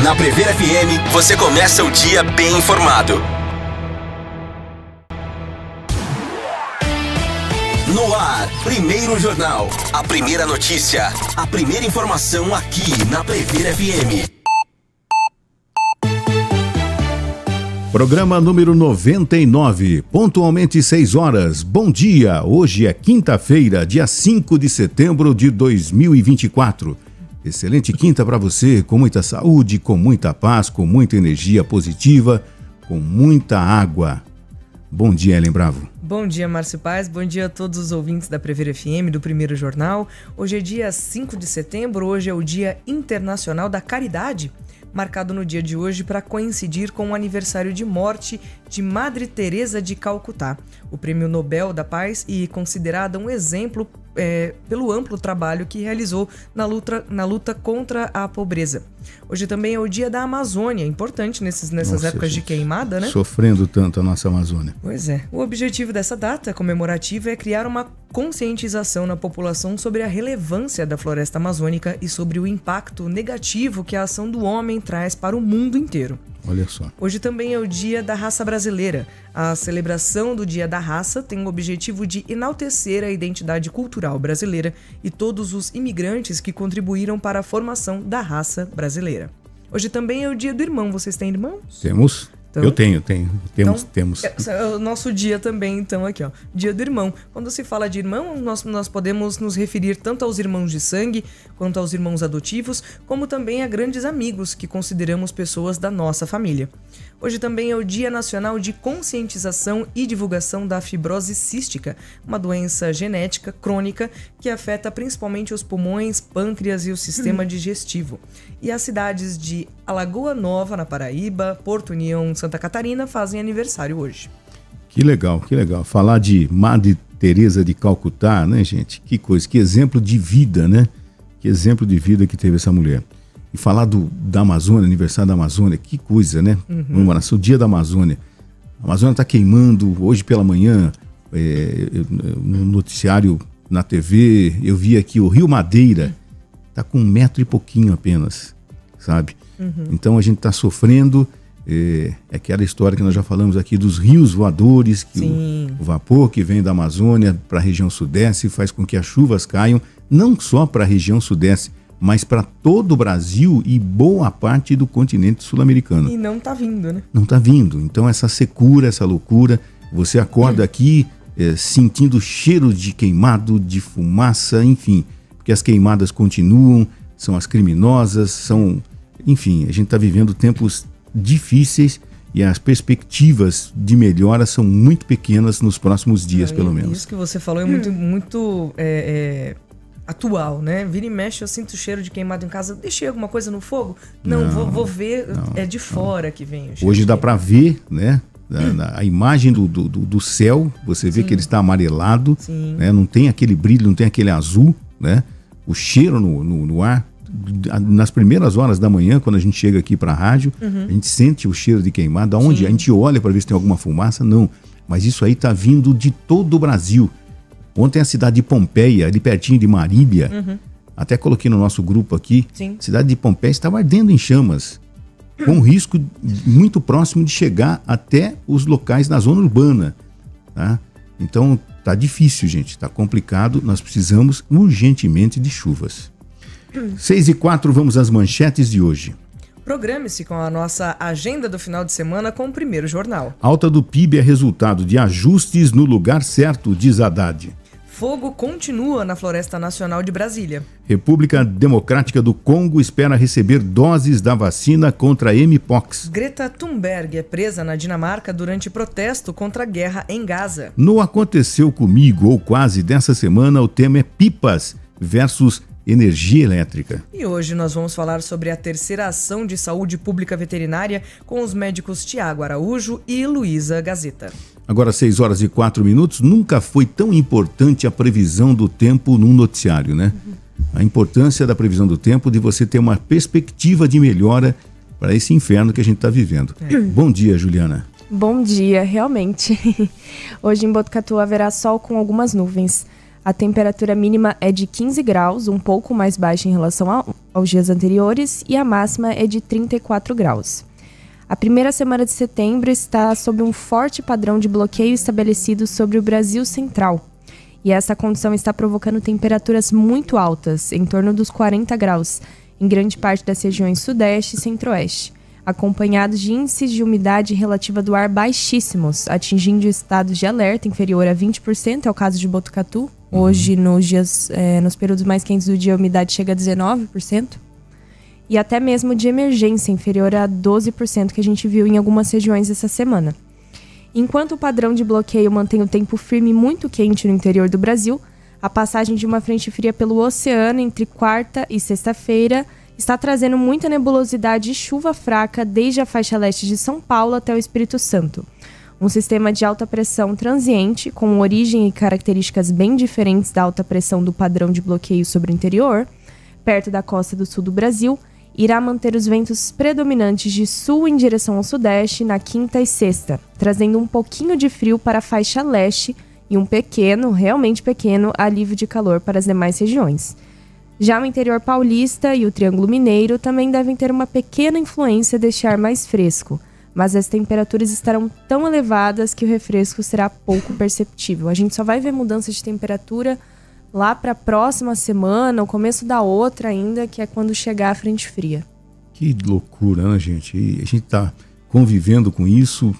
Na Prever FM, você começa o dia bem informado. No ar, primeiro jornal, a primeira notícia, a primeira informação aqui na Prever FM. Programa número 99, pontualmente 6 horas. Bom dia, hoje é quinta-feira, dia 5 de setembro de 2024. Excelente quinta para você, com muita saúde, com muita paz, com muita energia positiva, com muita água. Bom dia, Ellen Bravo. Bom dia, Márcio Paz. Bom dia a todos os ouvintes da Prever FM, do Primeiro Jornal. Hoje é dia 5 de setembro, hoje é o Dia Internacional da Caridade, marcado no dia de hoje para coincidir com o aniversário de morte de Madre Teresa de Calcutá, o Prêmio Nobel da Paz e considerada um exemplo pelo amplo trabalho que realizou na luta contra a pobreza. Hoje também é o Dia da Amazônia, importante nessas épocas de queimada, né? Sofrendo tanto a nossa Amazônia. Pois é. O objetivo dessa data comemorativa é criar uma conscientização na população sobre a relevância da floresta amazônica e sobre o impacto negativo que a ação do homem traz para o mundo inteiro. Olha só. Hoje também é o Dia da Raça Brasileira. A celebração do Dia da Raça tem o objetivo de enaltecer a identidade cultural brasileira e todos os imigrantes que contribuíram para a formação da raça brasileira. Hoje também é o Dia do Irmão. Vocês têm irmãos? Temos. Então, eu tenho. Temos. É o nosso dia também, então, aqui, ó. Dia do irmão. Quando se fala de irmão, nós podemos nos referir tanto aos irmãos de sangue, quanto aos irmãos adotivos, como também a grandes amigos que consideramos pessoas da nossa família. Hoje também é o Dia Nacional de Conscientização e Divulgação da Fibrose Cística, uma doença genética crônica que afeta principalmente os pulmões, pâncreas e o sistema digestivo. E as cidades de Alagoa Nova, na Paraíba, Porto União, Santa Catarina, fazem aniversário hoje. Que legal, que legal. Falar de Madre Teresa de Calcutá, né, gente? Que coisa, que exemplo de vida, né? Que exemplo de vida que teve essa mulher. E falar da Amazônia, aniversário da Amazônia, que coisa, né? Comemoração, o Dia da Amazônia. A Amazônia está queimando. Hoje pela manhã, no noticiário na TV, eu vi aqui o Rio Madeira. Está com 1 metro e pouquinho apenas, sabe? Então a gente está sofrendo. É aquela história que nós já falamos aqui dos rios voadores, que o vapor que vem da Amazônia para a região sudeste faz com que as chuvas caiam, não só para a região sudeste, mas para todo o Brasil e boa parte do continente sul-americano. E não está vindo, né? Não está vindo. Então essa secura, essa loucura, você acorda aqui sentindo cheiro de queimado, de fumaça, enfim, porque as queimadas continuam, são as criminosas, enfim, a gente está vivendo tempos difíceis e as perspectivas de melhora são muito pequenas nos próximos dias, pelo menos. Isso que você falou é muito atual, né? Vira e mexe, eu sinto o cheiro de queimado em casa. Deixei alguma coisa no fogo? Não, vou ver, é de fora que vem o cheiro. Hoje dá para ver, né? A imagem do céu, você vê que ele está amarelado, né? Não tem aquele brilho, não tem aquele azul, né? O cheiro no ar. Nas primeiras horas da manhã, quando a gente chega aqui para a rádio, a gente sente o cheiro de queimado. Aonde? A gente olha para ver se tem alguma fumaça? Não. Mas isso aí está vindo de todo o Brasil. Ontem a cidade de Pompeia, ali pertinho de Marília, até coloquei no nosso grupo aqui, a cidade de Pompeia estava ardendo em chamas, com um risco muito próximo de chegar até os locais na zona urbana. Tá? Então tá difícil, gente, tá complicado, nós precisamos urgentemente de chuvas. 6h04, vamos às manchetes de hoje. Programe-se com a nossa agenda do final de semana com o Primeiro Jornal. Alta do PIB é resultado de ajustes no lugar certo, diz Haddad. Fogo continua na Floresta Nacional de Brasília. República Democrática do Congo espera receber doses da vacina contra a Mpox. Greta Thunberg é presa na Dinamarca durante protesto contra a guerra em Gaza. No Aconteceu Comigo, ou quase dessa semana, o tema é pipas versus energia elétrica. E hoje nós vamos falar sobre a terceira ação de saúde pública veterinária com os médicos Tiago Araújo e Luísa Gazeta. Agora 6h04, nunca foi tão importante a previsão do tempo num noticiário, né? A importância da previsão do tempo, de você ter uma perspectiva de melhora para esse inferno que a gente está vivendo. Bom dia, Juliana. Bom dia, realmente. Hoje em Botucatu haverá sol com algumas nuvens. A temperatura mínima é de 15 graus, um pouco mais baixa em relação aos dias anteriores, e a máxima é de 34 graus. A primeira semana de setembro está sob um forte padrão de bloqueio estabelecido sobre o Brasil Central. E essa condição está provocando temperaturas muito altas, em torno dos 40 graus, em grande parte das regiões Sudeste e Centro-Oeste, acompanhados de índices de umidade relativa do ar baixíssimos, atingindo estados de alerta inferior a 20%, é o caso de Botucatu. Hoje, nos períodos mais quentes do dia, a umidade chega a 19%. E até mesmo de emergência, inferior a 12%, que a gente viu em algumas regiões essa semana. Enquanto o padrão de bloqueio mantém o tempo firme muito quente no interior do Brasil, a passagem de uma frente fria pelo oceano entre quarta e sexta-feira está trazendo muita nebulosidade e chuva fraca desde a faixa leste de São Paulo até o Espírito Santo. Um sistema de alta pressão transiente, com origem e características bem diferentes da alta pressão do padrão de bloqueio sobre o interior, perto da costa do sul do Brasil, irá manter os ventos predominantes de sul em direção ao sudeste na quinta e sexta, trazendo um pouquinho de frio para a faixa leste e um pequeno, realmente pequeno, alívio de calor para as demais regiões. Já o interior paulista e o Triângulo Mineiro também devem ter uma pequena influência deste ar mais fresco, mas as temperaturas estarão tão elevadas que o refresco será pouco perceptível. A gente só vai ver mudança de temperatura lá para a próxima semana, o começo da outra ainda, que é quando chegar a frente fria. Que loucura, né, gente? E a gente está convivendo com isso,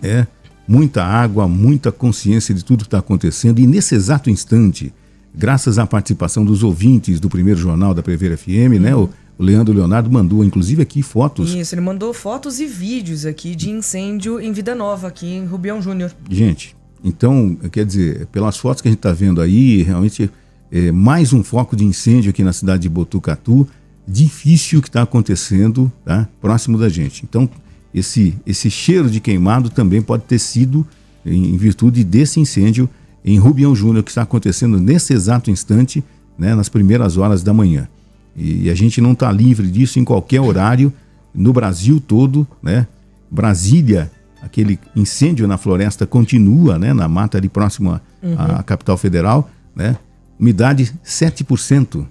né? Muita água, muita consciência de tudo que está acontecendo. E nesse exato instante, graças à participação dos ouvintes do primeiro jornal da Prever FM, né? O Leandro Leonardo mandou, inclusive, aqui fotos. Isso, ele mandou fotos e vídeos aqui de incêndio em Vida Nova, aqui em Rubião Júnior. Gente, então, quer dizer, pelas fotos que a gente está vendo aí, realmente é mais um foco de incêndio aqui na cidade de Botucatu, difícil que está acontecendo, tá? Próximo da gente. Então, esse cheiro de queimado também pode ter sido em virtude desse incêndio em Rubião Júnior, que está acontecendo nesse exato instante, né, nas primeiras horas da manhã. E a gente não está livre disso em qualquer horário, no Brasil todo, né? Brasília, aquele incêndio na floresta continua, né, na mata ali próxima à capital federal, né? Umidade 7%.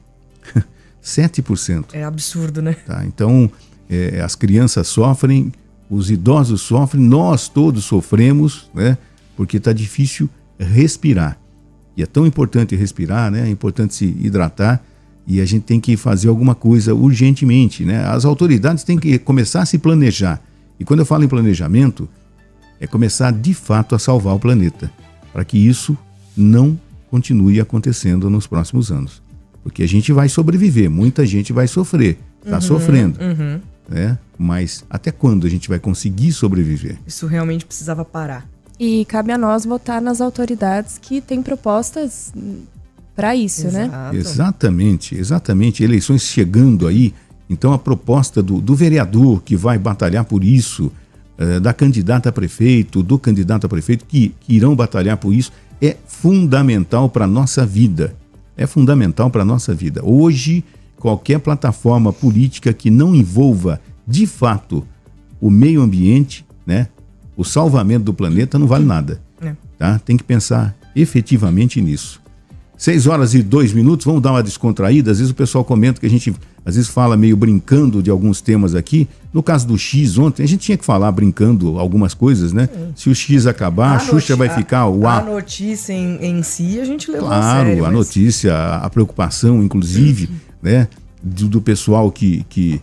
7%. É absurdo, né? Tá, então, as crianças sofrem, os idosos sofrem, nós todos sofremos, né? Porque está difícil respirar. E é tão importante respirar, né? É importante se hidratar e a gente tem que fazer alguma coisa urgentemente, né? As autoridades têm que começar a se planejar. E quando eu falo em planejamento, é começar de fato a salvar o planeta, para que isso não continue acontecendo nos próximos anos. Porque a gente vai sobreviver, muita gente vai sofrer, está sofrendo. Né? Mas até quando a gente vai conseguir sobreviver? Isso realmente precisava parar. E cabe a nós votar nas autoridades que têm propostas para isso, né? Exatamente. Eleições chegando aí, então a proposta do vereador que vai batalhar por isso, da candidata a prefeito, do candidato a prefeito que irão batalhar por isso, é fundamental para a nossa vida. É fundamental para a nossa vida. Hoje, qualquer plataforma política que não envolva, de fato, o meio ambiente, né, o salvamento do planeta, não vale nada. Tá? Tem que pensar efetivamente nisso. 6h02, vamos dar uma descontraída. Às vezes o pessoal comenta que a gente, às vezes, fala meio brincando de alguns temas aqui. No caso do X ontem, a gente tinha que falar brincando algumas coisas, né? Se o X acabar, a Xuxa vai ficar o A. A notícia em si a gente levou a sério. Claro, a notícia, a preocupação, inclusive, né? Do pessoal que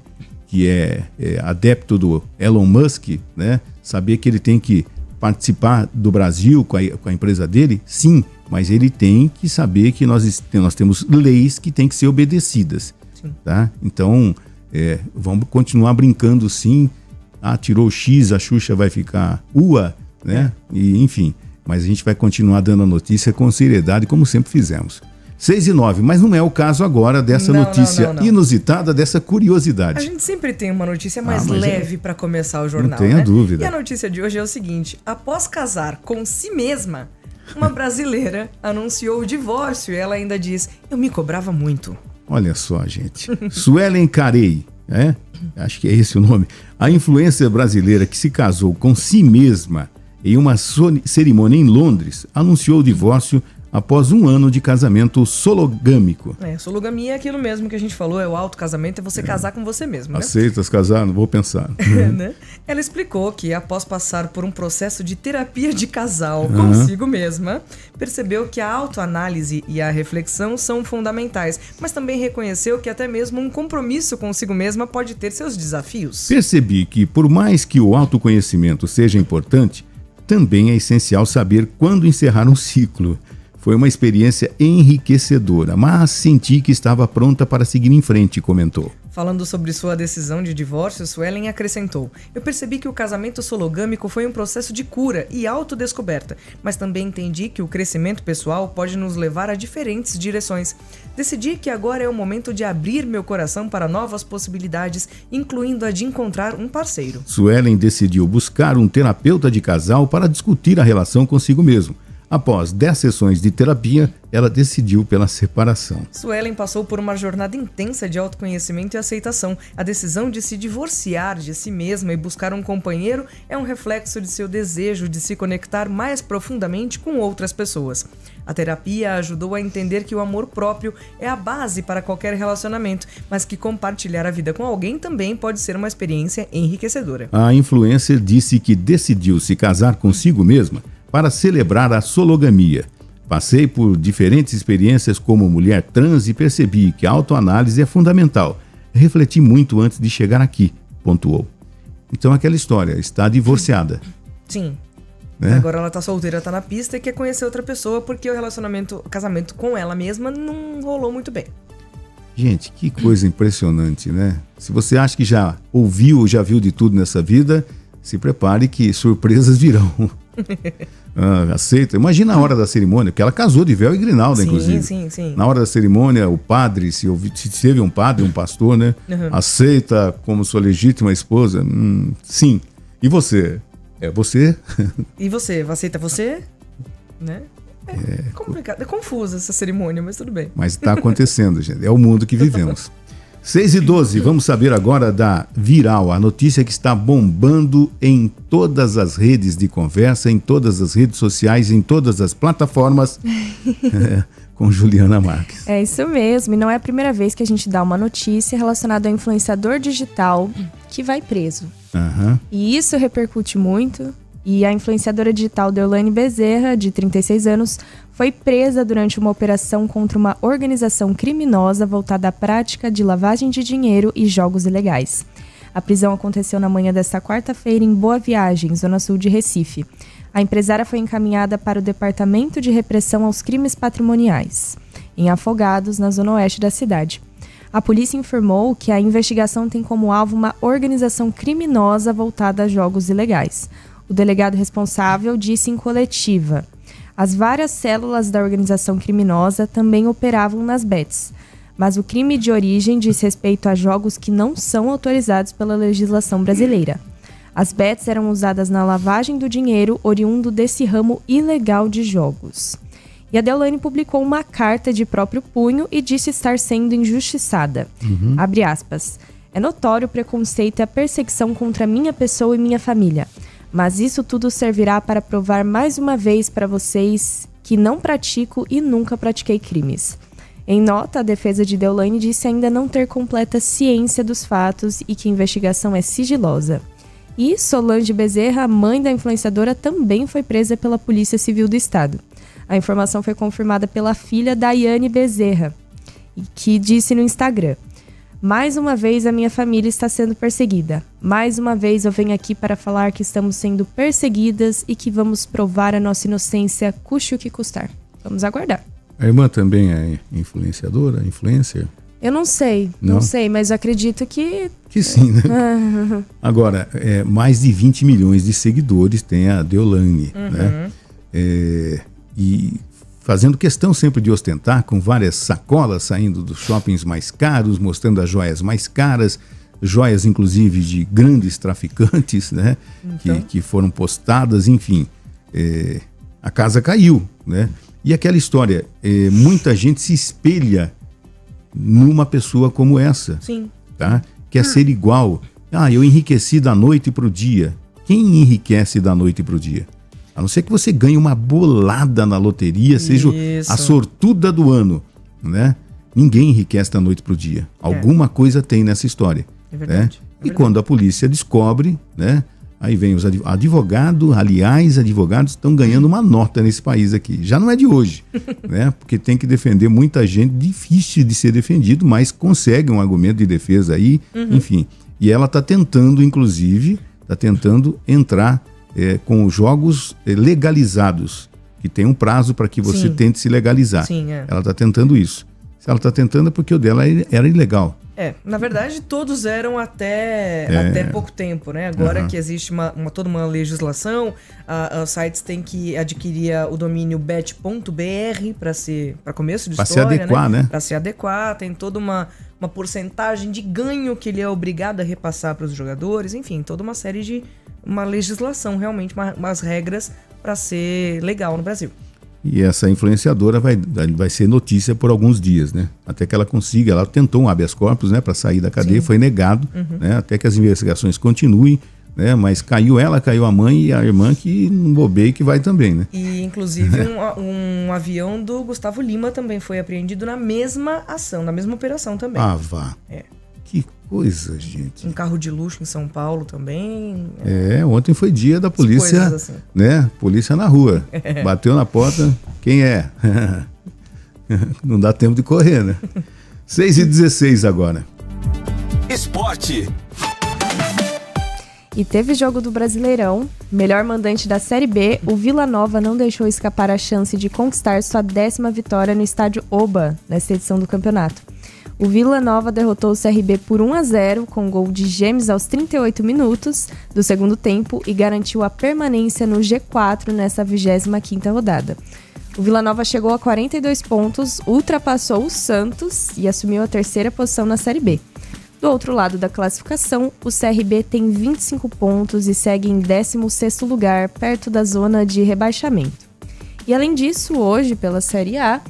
é adepto do Elon Musk, né? Saber que ele tem que participar do Brasil com a empresa dele, sim, mas ele tem que saber que nós temos leis que têm que ser obedecidas. Tá? Então, vamos continuar brincando sim. Tirou o X, a Xuxa vai ficar UA, né? E, enfim, mas a gente vai continuar dando a notícia com seriedade, como sempre fizemos. 6h09, mas não é o caso agora dessa notícia inusitada, dessa curiosidade. A gente sempre tem uma notícia mais leve para começar o jornal, não tenha dúvida. E a notícia de hoje é o seguinte: após casar com si mesma, uma brasileira anunciou o divórcio e ela ainda diz: eu me cobrava muito. Olha só, gente. Suelen Carey, acho que é esse o nome. A influencer brasileira que se casou com si mesma em uma cerimônia em Londres, anunciou o divórcio após um ano de casamento sologâmico. Sologamia é aquilo mesmo que a gente falou, é o autocasamento, é você casar com você mesmo, né? Aceitas casar? Não vou pensar. Né? Ela explicou que após passar por um processo de terapia de casal consigo mesma, percebeu que a autoanálise e a reflexão são fundamentais, mas também reconheceu que até mesmo um compromisso consigo mesma pode ter seus desafios. Percebi que, por mais que o autoconhecimento seja importante, também é essencial saber quando encerrar um ciclo. Foi uma experiência enriquecedora, mas senti que estava pronta para seguir em frente, comentou. Falando sobre sua decisão de divórcio, Suelen acrescentou: eu percebi que o casamento sologâmico foi um processo de cura e autodescoberta, mas também entendi que o crescimento pessoal pode nos levar a diferentes direções. Decidi que agora é o momento de abrir meu coração para novas possibilidades, incluindo a de encontrar um parceiro. Suelen decidiu buscar um terapeuta de casal para discutir a relação consigo mesmo. Após 10 sessões de terapia, ela decidiu pela separação. Suelen passou por uma jornada intensa de autoconhecimento e aceitação. A decisão de se divorciar de si mesma e buscar um companheiro é um reflexo de seu desejo de se conectar mais profundamente com outras pessoas. A terapia ajudou a entender que o amor próprio é a base para qualquer relacionamento, mas que compartilhar a vida com alguém também pode ser uma experiência enriquecedora. A influencer disse que decidiu se casar consigo mesma para celebrar a sologamia. Passei por diferentes experiências como mulher trans e percebi que a autoanálise é fundamental. Refleti muito antes de chegar aqui, pontuou. Então aquela história, está divorciada. Sim. Né? Agora ela tá solteira, tá na pista e quer conhecer outra pessoa porque o casamento com ela mesma não rolou muito bem. Gente, que coisa impressionante, né? Se você acha que já ouviu ou já viu de tudo nessa vida, se prepare que surpresas virão. Aceita. Imagina a hora da cerimônia, porque ela casou de véu e grinalda, inclusive. Sim. Na hora da cerimônia, o padre, se teve um padre, um pastor, né? Aceita como sua legítima esposa? Sim. E você? É você? E você? Aceita você? Né? É complicado, é confusa essa cerimônia, mas tudo bem. Mas está acontecendo, gente. É o mundo que vivemos. 6h12, vamos saber agora da Viral, a notícia que está bombando em todas as redes de conversa, em todas as redes sociais, em todas as plataformas, com Juliana Marques. É isso mesmo, e não é a primeira vez que a gente dá uma notícia relacionada ao influenciador digital que vai preso. E isso repercute muito. E a influenciadora digital Deolane Bezerra, de 36 anos, foi presa durante uma operação contra uma organização criminosa voltada à prática de lavagem de dinheiro e jogos ilegais. A prisão aconteceu na manhã desta quarta-feira em Boa Viagem, zona sul de Recife. A empresária foi encaminhada para o Departamento de Repressão aos Crimes Patrimoniais, em Afogados, na zona oeste da cidade. A polícia informou que a investigação tem como alvo uma organização criminosa voltada a jogos ilegais. O delegado responsável disse em coletiva: as várias células da organização criminosa também operavam nas bets, mas o crime de origem diz respeito a jogos que não são autorizados pela legislação brasileira. As bets eram usadas na lavagem do dinheiro oriundo desse ramo ilegal de jogos. E a Deolane publicou uma carta de próprio punho e disse estar sendo injustiçada. Abre aspas. É notório o preconceito e a perseguição contra minha pessoa e minha família. Mas isso tudo servirá para provar mais uma vez para vocês que não pratico e nunca pratiquei crimes. Em nota, a defesa de Deolane disse ainda não ter completa ciência dos fatos e que a investigação é sigilosa. E Solange Bezerra, mãe da influenciadora, também foi presa pela Polícia Civil do Estado. A informação foi confirmada pela filha Daiane Bezerra, que disse no Instagram: mais uma vez a minha família está sendo perseguida. Mais uma vez eu venho aqui para falar que estamos sendo perseguidas e que vamos provar a nossa inocência, custe o que custar. Vamos aguardar. A irmã também é influenciadora, influencer? Eu não sei, não sei, mas eu acredito que... Que sim, né? Agora, mais de 20 milhões de seguidores tem a Deolane, né? E fazendo questão sempre de ostentar, com várias sacolas saindo dos shoppings mais caros, mostrando as joias mais caras, joias inclusive de grandes traficantes, né? Então... Que foram postadas, enfim. A casa caiu, né? E aquela história, muita gente se espelha numa pessoa como essa. Sim. Tá? Quer ser igual. Eu enriqueci da noite para o dia. Quem enriquece da noite para o dia? A não ser que você ganhe uma bolada na loteria, seja a sortuda do ano, né? Ninguém enriquece da noite pro dia. Alguma coisa tem nessa história. É verdade. Né? E quando a polícia descobre, né? Aí vem os advogados, aliás, advogados estão ganhando uma nota nesse país aqui. Já não é de hoje, né? Porque tem que defender muita gente, difícil de ser defendido, mas consegue um argumento de defesa aí, enfim. E ela está tentando, inclusive, entrar com jogos legalizados, que tem um prazo para que você tente se legalizar. Sim, é. Ela está tentando isso. Se ela está tentando é porque o dela era ilegal. Na verdade, todos eram até pouco tempo, né? Agora que existe toda uma legislação, os sites têm que adquirir o domínio bet.br para começo de pra história, se adequar, né? Para se adequar, tem toda uma porcentagem de ganho que ele é obrigado a repassar para os jogadores, enfim, toda uma série de uma legislação, realmente, umas regras para ser legal no Brasil. E essa influenciadora vai ser notícia por alguns dias, né? Até que ela consiga, ela tentou um habeas corpus, né, para sair da cadeia, foi negado, né? Até que as investigações continuem, né? Mas caiu ela, caiu a mãe e a irmã que não bobeia que vai também, né? E inclusive um avião do Gustavo Lima também foi apreendido na mesma ação, na mesma operação também. Ah, vá. Que coisa, gente. Um carro de luxo em São Paulo também. Ontem foi dia da polícia, assim, né? Polícia na rua. Bateu na porta, quem é? Não dá tempo de correr, né? 6h16 agora. Esporte. E teve jogo do Brasileirão. Melhor mandante da Série B, o Vila Nova não deixou escapar a chance de conquistar sua 10ª vitória no estádio Oba, nessa edição do campeonato. O Vila Nova derrotou o CRB por 1-0 com gol de Gêmeos aos 38 minutos do segundo tempo e garantiu a permanência no G4 nessa 25ª rodada. O Vila Nova chegou a 42 pontos, ultrapassou o Santos e assumiu a 3ª posição na Série B. Do outro lado da classificação, o CRB tem 25 pontos e segue em 16º lugar, perto da zona de rebaixamento. E além disso, hoje, pela Série A,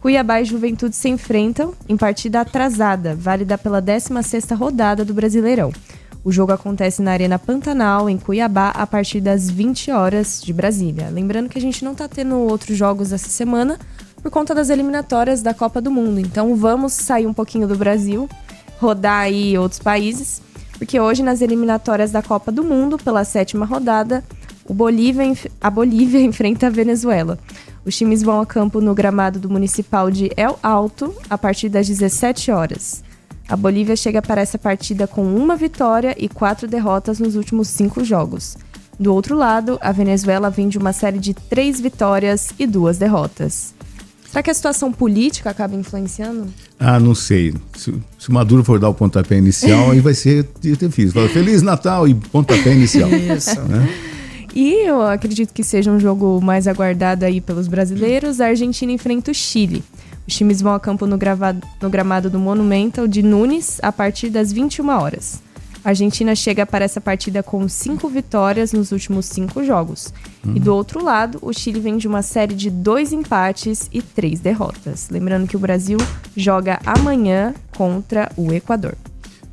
Cuiabá e Juventude se enfrentam em partida atrasada, válida pela 16ª rodada do Brasileirão. O jogo acontece na Arena Pantanal, em Cuiabá, a partir das 20 horas de Brasília. Lembrando que a gente não está tendo outros jogos essa semana por conta das eliminatórias da Copa do Mundo. Então vamos sair um pouquinho do Brasil, rodar aí outros países, porque hoje nas eliminatórias da Copa do Mundo, pela 7ª rodada, a Bolívia enfrenta a Venezuela. Os times vão a campo no gramado do Municipal de El Alto a partir das 17 horas. A Bolívia chega para essa partida com 1 vitória e 4 derrotas nos últimos 5 jogos. Do outro lado, a Venezuela vem de uma série de 3 vitórias e 2 derrotas. Será que a situação política acaba influenciando? Ah, não sei. Se o Maduro for dar o pontapé inicial, aí vai ser difícil. Fala, Feliz Natal e pontapé inicial. Isso. Né? E eu acredito que seja um jogo mais aguardado aí pelos brasileiros. A Argentina enfrenta o Chile. Os times vão a campo no gramado do Monumental de Nunes a partir das 21 horas. A Argentina chega para essa partida com 5 vitórias nos últimos 5 jogos. E do outro lado, o Chile vem de uma série de 2 empates e 3 derrotas. Lembrando que o Brasil joga amanhã contra o Equador.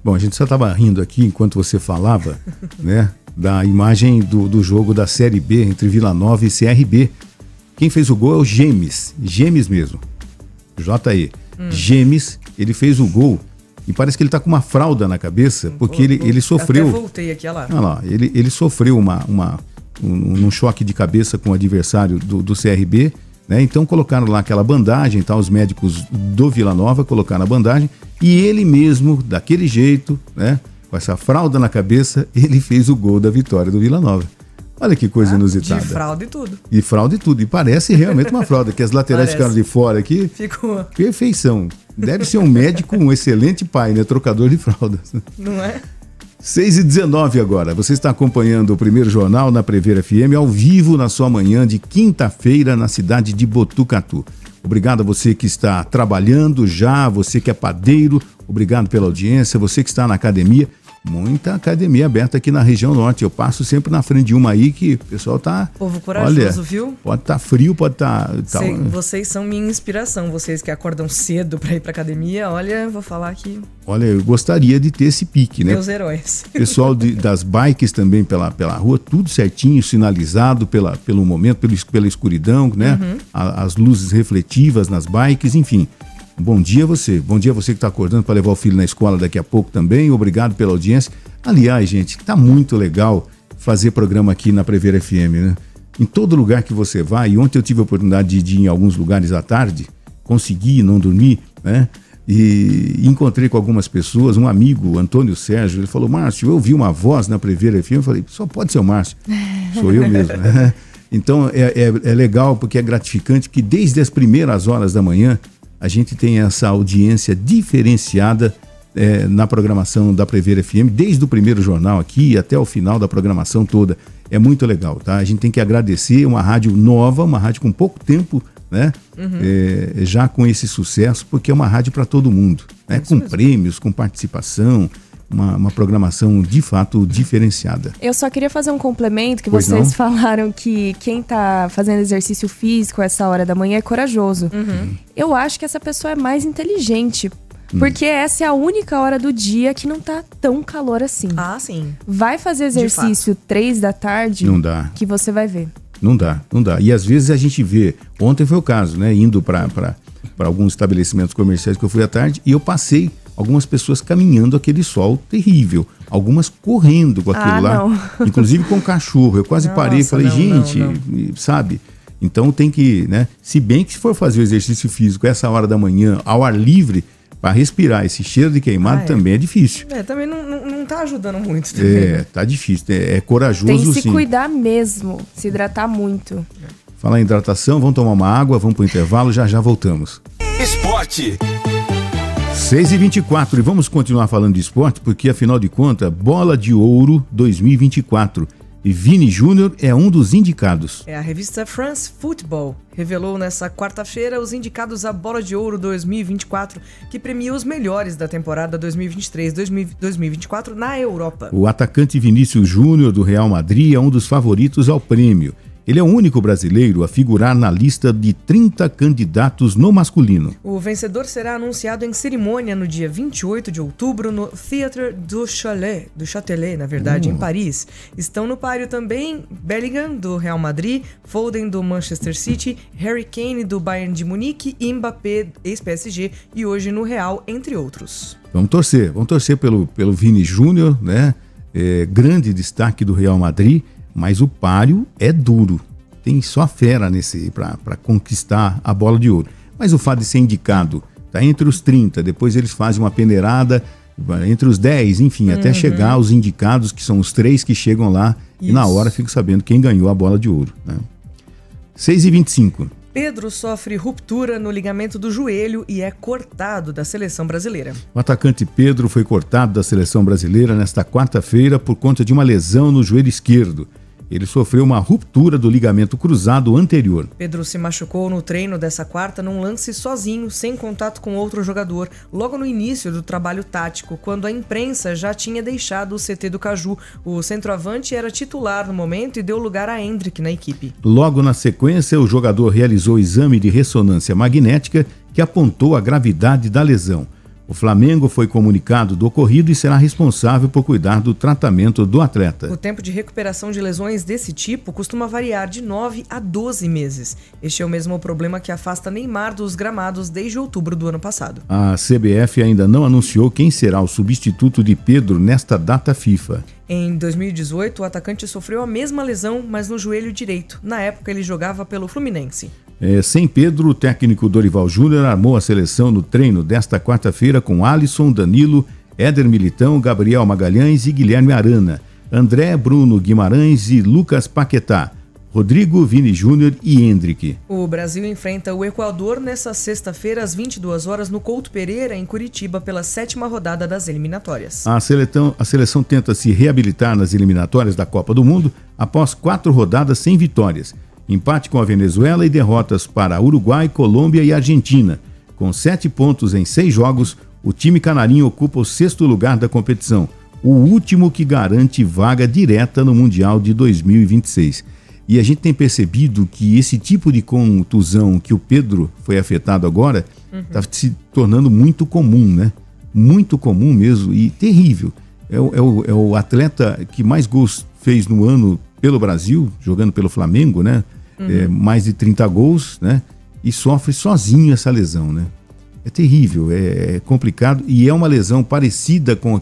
Bom, a gente só estava rindo aqui enquanto você falava, né? Da imagem do jogo da Série B entre Vila Nova e CRB. Quem fez o gol é o Gêmeos mesmo. J.E. Gêmeos, ele fez o gol e parece que ele tá com uma fralda na cabeça, porque ele sofreu... Até voltei aqui, olha lá. Olha lá, ele sofreu um choque de cabeça com o adversário do CRB, né? Então colocaram lá aquela bandagem, tá? Os médicos do Vila Nova colocaram a bandagem e ele mesmo, daquele jeito, né? Com essa fralda na cabeça, ele fez o gol da vitória do Vila Nova. Olha que coisa inusitada. De fralda e tudo. E fralda e tudo. E parece realmente uma fralda, que as laterais ficaram de fora aqui. Ficou. Perfeição. Deve ser um médico, um excelente pai, né? Trocador de fraldas. Não é? 6h19 agora. Você está acompanhando o primeiro jornal na Prever FM, ao vivo na sua manhã de quinta-feira, na cidade de Botucatu. Obrigado a você que está trabalhando já, você que é padeiro, obrigado pela audiência, você que está na academia. Muita academia aberta aqui na região norte. Eu passo sempre na frente de uma aí que o pessoal tá... Povo corajoso, viu? Pode estar frio, pode estar... Vocês são minha inspiração. Vocês que acordam cedo para ir pra academia, olha, vou falar que... Olha, eu gostaria de ter esse pique, né? Meus heróis. Pessoal das bikes também pela rua, tudo certinho, sinalizado pelo momento, pela escuridão, né? As luzes refletivas nas bikes, enfim... Bom dia a você. Bom dia a você que está acordando para levar o filho na escola daqui a pouco também. Obrigado pela audiência. Aliás, gente, tá muito legal fazer programa aqui na Prever FM, né? Em todo lugar que você vai, e ontem eu tive a oportunidade de ir em alguns lugares à tarde, consegui não dormir, né? E encontrei com algumas pessoas, um amigo, Antônio Sérgio, ele falou: Márcio, eu ouvi uma voz na Prever FM. Eu falei: só pode ser o Márcio. Sou eu mesmo, né? Então é legal porque é gratificante que desde as primeiras horas da manhã a gente tem essa audiência diferenciada na programação da Prever FM, desde o primeiro jornal aqui até o final da programação toda. É muito legal, tá? A gente tem que agradecer uma rádio nova, uma rádio com pouco tempo, né? Já com esse sucesso, porque é uma rádio para todo mundo, né? Com prêmios, com participação, uma programação de fato diferenciada. Eu só queria fazer um complemento, que vocês falaram que quem tá fazendo exercício físico essa hora da manhã é corajoso. Eu acho que essa pessoa é mais inteligente, porque essa é a única hora do dia que não tá tão calor assim. Ah, sim. Vai fazer exercício 3 da tarde, não dá. Que você vai ver. Não dá. E às vezes a gente vê, ontem foi o caso, né? Indo para alguns estabelecimentos comerciais que eu fui à tarde, e eu passei algumas pessoas caminhando aquele sol terrível, algumas correndo com aquilo lá, inclusive com cachorro. Eu quase parei e falei, gente, sabe? Então tem que, né? Se bem que se for fazer o exercício físico essa hora da manhã, ao ar livre, para respirar esse cheiro de queimado também é difícil. Também não tá ajudando muito. Também, tá difícil, é corajoso sim. Tem que se cuidar mesmo, se hidratar muito. Falar em hidratação, vamos tomar uma água, vamos pro intervalo, já voltamos. Esporte. 6h24, e vamos continuar falando de esporte, porque afinal de contas, Bola de Ouro 2024. E Vini Júnior é um dos indicados. A revista France Football revelou nessa quarta-feira os indicados à Bola de Ouro 2024, que premia os melhores da temporada 2023-2024 na Europa. O atacante Vinícius Júnior, do Real Madrid, é um dos favoritos ao prêmio. Ele é o único brasileiro a figurar na lista de 30 candidatos no masculino. O vencedor será anunciado em cerimônia no dia 28 de outubro no Théâtre du Châtelet, em Paris. Estão no páreo também Bellingham, do Real Madrid, Foden, do Manchester City, Harry Kane, do Bayern de Munique, e Mbappé, ex-PSG, e hoje no Real, entre outros. Vamos torcer pelo Vini Júnior, né? Grande destaque do Real Madrid. Mas o páreo é duro. Tem só fera nesse para conquistar a Bola de Ouro. Mas o fato de ser indicado, tá entre os 30, depois eles fazem uma peneirada entre os 10, enfim, até chegar aos indicados, que são os 3 que chegam lá. Isso. E na hora fico sabendo quem ganhou a Bola de Ouro, né? 6h25. Pedro sofre ruptura no ligamento do joelho e é cortado da seleção brasileira. O atacante Pedro foi cortado da seleção brasileira nesta quarta-feira por conta de uma lesão no joelho esquerdo. Ele sofreu uma ruptura do ligamento cruzado anterior. Pedro se machucou no treino dessa quarta num lance sozinho, sem contato com outro jogador, logo no início do trabalho tático, quando a imprensa já tinha deixado o CT do Caju. O centroavante era titular no momento e deu lugar a Hendrick na equipe. Logo na sequência, o jogador realizou exame de ressonância magnética que apontou a gravidade da lesão. O Flamengo foi comunicado do ocorrido e será responsável por cuidar do tratamento do atleta. O tempo de recuperação de lesões desse tipo costuma variar de 9 a 12 meses. Este é o mesmo problema que afasta Neymar dos gramados desde outubro do ano passado. A CBF ainda não anunciou quem será o substituto de Pedro nesta data FIFA. Em 2018, o atacante sofreu a mesma lesão, mas no joelho direito. Na época, ele jogava pelo Fluminense. Sem Pedro, o técnico Dorival Júnior armou a seleção no treino desta quarta-feira com Alisson, Danilo, Éder Militão, Gabriel Magalhães e Guilherme Arana, André, Bruno Guimarães e Lucas Paquetá, Rodrigo, Vini Júnior e Hendrick. O Brasil enfrenta o Equador nesta sexta-feira às 22 horas no Couto Pereira, em Curitiba, pela 7ª rodada das eliminatórias. A seleção tenta se reabilitar nas eliminatórias da Copa do Mundo após 4 rodadas sem vitórias. Empate com a Venezuela e derrotas para Uruguai, Colômbia e Argentina. Com 7 pontos em 6 jogos, o time canarinho ocupa o 6º lugar da competição. o último que garante vaga direta no Mundial de 2026. E a gente tem percebido que esse tipo de contusão que o Pedro foi afetado agora está se tornando muito comum, né? Muito comum mesmo e terrível. É o atleta que mais gols fez no ano pelo Brasil, jogando pelo Flamengo, né? Mais de 30 gols, né? E sofre sozinho essa lesão, né? É terrível, é complicado e é uma lesão parecida com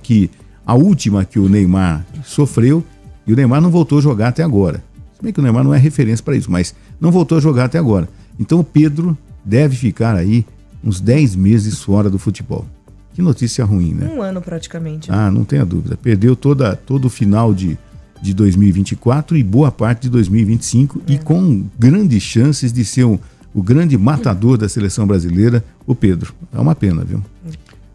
a última que o Neymar sofreu e o Neymar não voltou a jogar até agora. Se bem que o Neymar não é referência para isso, mas não voltou a jogar até agora. Então o Pedro deve ficar aí uns 10 meses fora do futebol. Que notícia ruim, né? Um ano praticamente. Ah, não tenha dúvida. Perdeu todo o final de 2024 e boa parte de 2025 e com grandes chances de ser o grande matador da seleção brasileira, o Pedro. É uma pena, viu?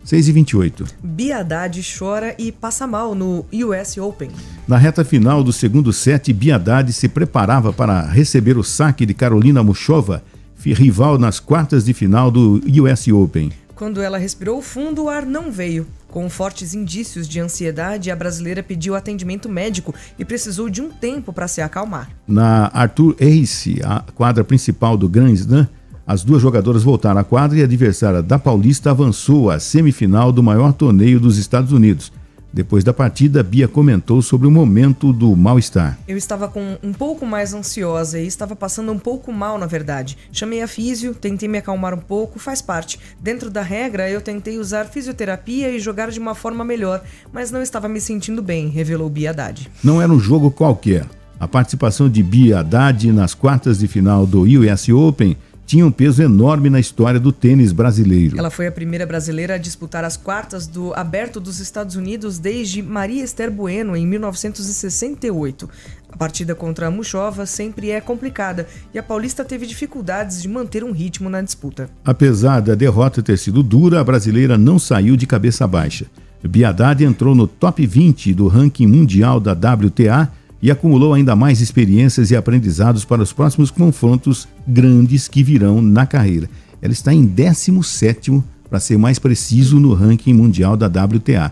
6h28. Bia Haddad chora e passa mal no US Open. Na reta final do segundo set, Bia Haddad se preparava para receber o saque de Karolina Muchova, rival nas quartas de final do US Open. Quando ela respirou fundo, o ar não veio. Com fortes indícios de ansiedade, a brasileira pediu atendimento médico e precisou de um tempo para se acalmar. Na Arthur Ashe, a quadra principal do Grand Slam, as duas jogadoras voltaram à quadra e a adversária da paulista avançou à semifinal do maior torneio dos Estados Unidos. Depois da partida, Bia comentou sobre o momento do mal-estar. Eu estava um pouco mais ansiosa e estava passando um pouco mal, na verdade. Chamei a físio, tentei me acalmar um pouco, faz parte. Dentro da regra, eu tentei usar fisioterapia e jogar de uma forma melhor, mas não estava me sentindo bem, revelou Bia Haddad. Não era um jogo qualquer. A participação de Bia Haddad nas quartas de final do US Open tinha um peso enorme na história do tênis brasileiro. Ela foi a primeira brasileira a disputar as quartas do Aberto dos Estados Unidos desde Maria Esther Bueno, em 1968. A partida contra a Muchova sempre é complicada e a paulista teve dificuldades de manter um ritmo na disputa. Apesar da derrota ter sido dura, a brasileira não saiu de cabeça baixa. Bia Haddad entrou no top 20 do ranking mundial da WTA e acumulou ainda mais experiências e aprendizados para os próximos confrontos grandes que virão na carreira. Ela está em 17º, para ser mais preciso, no ranking mundial da WTA.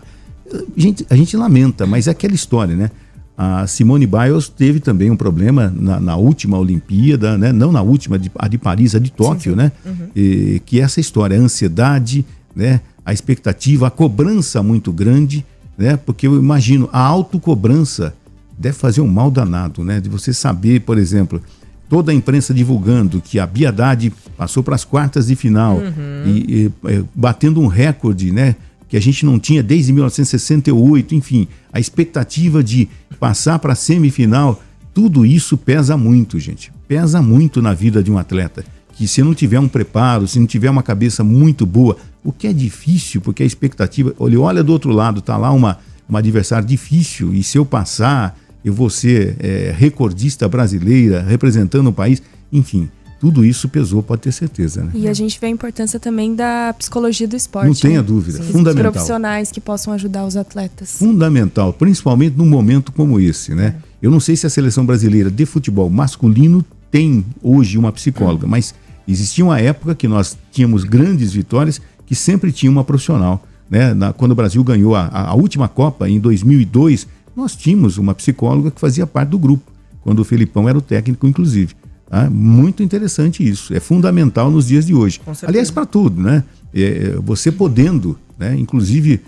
A gente lamenta, mas é aquela história, né? A Simone Biles teve também um problema na última Olimpíada, né? Não na última, a de Paris, a de Tóquio, sim. Né? E, que é essa história, a ansiedade, né? A expectativa, a cobrança muito grande, né? Porque eu imagino, a autocobrança deve fazer um mal danado, né? De você saber, por exemplo, toda a imprensa divulgando que a Bia Haddad passou para as quartas de final e batendo um recorde, né? Que a gente não tinha desde 1968, enfim, a expectativa de passar para a semifinal, tudo isso pesa muito, gente. Pesa muito na vida de um atleta. Que se não tiver um preparo, se não tiver uma cabeça muito boa, o que é difícil, porque a expectativa... Olha do outro lado, tá lá uma adversária difícil, e se eu passar... eu vou ser recordista brasileira, representando o país, enfim, tudo isso pesou, pode ter certeza, né? E a gente vê a importância também da psicologia do esporte. Não tenha dúvida, sim, fundamental. Profissionais que possam ajudar os atletas. Fundamental, principalmente num momento como esse, né? Eu não sei se a seleção brasileira de futebol masculino tem hoje uma psicóloga, mas existia uma época que nós tínhamos grandes vitórias que sempre tinha uma profissional, né? Quando o Brasil ganhou a última Copa, em 2002, nós tínhamos uma psicóloga que fazia parte do grupo, quando o Felipão era o técnico, inclusive. Tá? Muito interessante isso, é fundamental nos dias de hoje. Aliás, para tudo, né? Você podendo, né? Inclusive,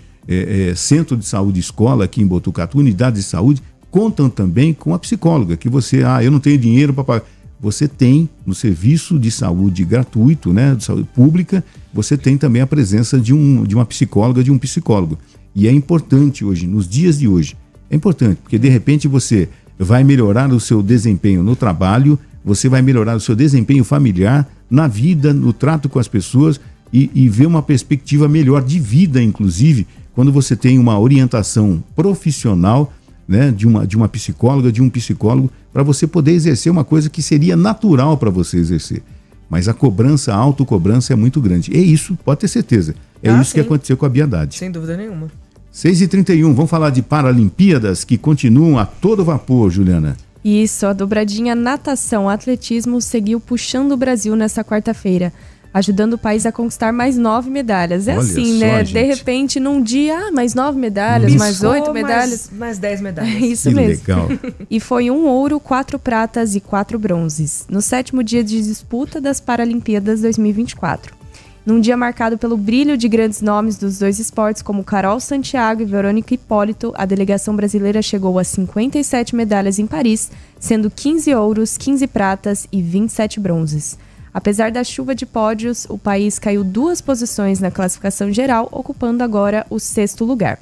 centro de saúde escola aqui em Botucatu, unidades de saúde, contam também com a psicóloga, que você, eu não tenho dinheiro para pagar. Você tem no serviço de saúde gratuito, né? De saúde pública, você tem também a presença de uma psicóloga, de um psicólogo. E é importante hoje, nos dias de hoje, é importante, porque de repente você vai melhorar o seu desempenho no trabalho, você vai melhorar o seu desempenho familiar, na vida, no trato com as pessoas e ver uma perspectiva melhor de vida, inclusive, quando você tem uma orientação profissional, né, de uma psicóloga, de um psicólogo, para você poder exercer uma coisa que seria natural para você exercer. Mas a cobrança, a autocobrança é muito grande. É isso, pode ter certeza. É isso sim. Que aconteceu com a Bia Haddad. Sem dúvida nenhuma. 6h31, vamos falar de Paralimpíadas que continuam a todo vapor, Juliana. Isso, a dobradinha natação-atletismo seguiu puxando o Brasil nesta quarta-feira. ajudando o país a conquistar mais 9 medalhas. É Olha assim, só, né? gente. De repente, num dia, mais 9 medalhas, Isso. mais 8 medalhas. Mais 10 medalhas. É isso Que mesmo. legal. E foi 1 ouro, 4 pratas e 4 bronzes, no 7º dia de disputa das Paralimpíadas 2024. Num dia marcado pelo brilho de grandes nomes dos dois esportes, como Carol Santiago e Verônica Hipólito, a delegação brasileira chegou a 57 medalhas em Paris, sendo 15 ouros, 15 pratas e 27 bronzes. Apesar da chuva de pódios, o país caiu 2 posições na classificação geral, ocupando agora o 6º lugar.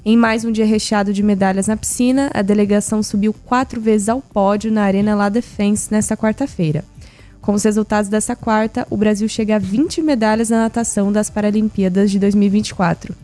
Em mais um dia recheado de medalhas na piscina, a delegação subiu 4 vezes ao pódio na Arena La Défense nesta quarta-feira. Com os resultados dessa quarta, o Brasil chega a 20 medalhas na natação das Paralimpíadas de 2024.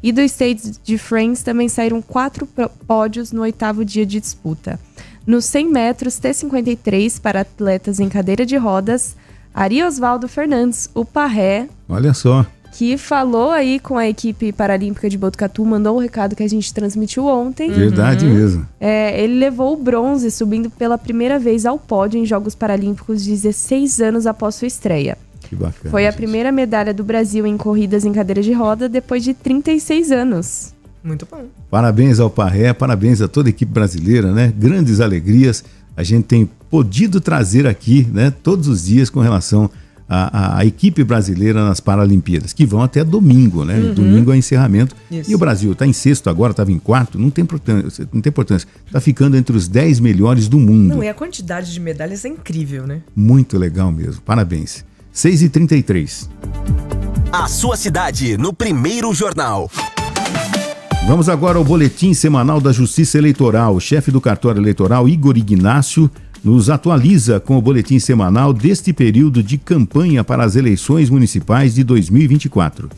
E do Stade de France também saíram 4 pódios no 8º dia de disputa. Nos 100 metros T53 para atletas em cadeira de rodas, Ari Osvaldo Fernandes, o Parré, Olha só. que falou aí com a equipe paralímpica de Botucatu, mandou um recado que a gente transmitiu ontem. Verdade mesmo. Ele levou o bronze, subindo pela primeira vez ao pódio em Jogos Paralímpicos 16 anos após sua estreia. Que bacana. Foi a gente. primeira medalha do Brasil em corridas em cadeira de roda depois de 36 anos. Muito bom. Parabéns ao Parré, parabéns a toda a equipe brasileira, né? Grandes alegrias a gente tem podido trazer aqui, né? Todos os dias com relação à equipe brasileira nas Paralimpíadas, que vão até domingo, né? Domingo é o encerramento. Isso. E o Brasil está em 6º agora, estava em 4º, não tem importância. Está ficando entre os 10 melhores do mundo. Não, e a quantidade de medalhas é incrível, né? Muito legal mesmo, parabéns. 6h33. A sua cidade no Primeiro Jornal. Vamos agora ao boletim semanal da Justiça Eleitoral. O chefe do cartório eleitoral, Igor Ignácio, nos atualiza com o boletim semanal deste período de campanha para as eleições municipais de 2024.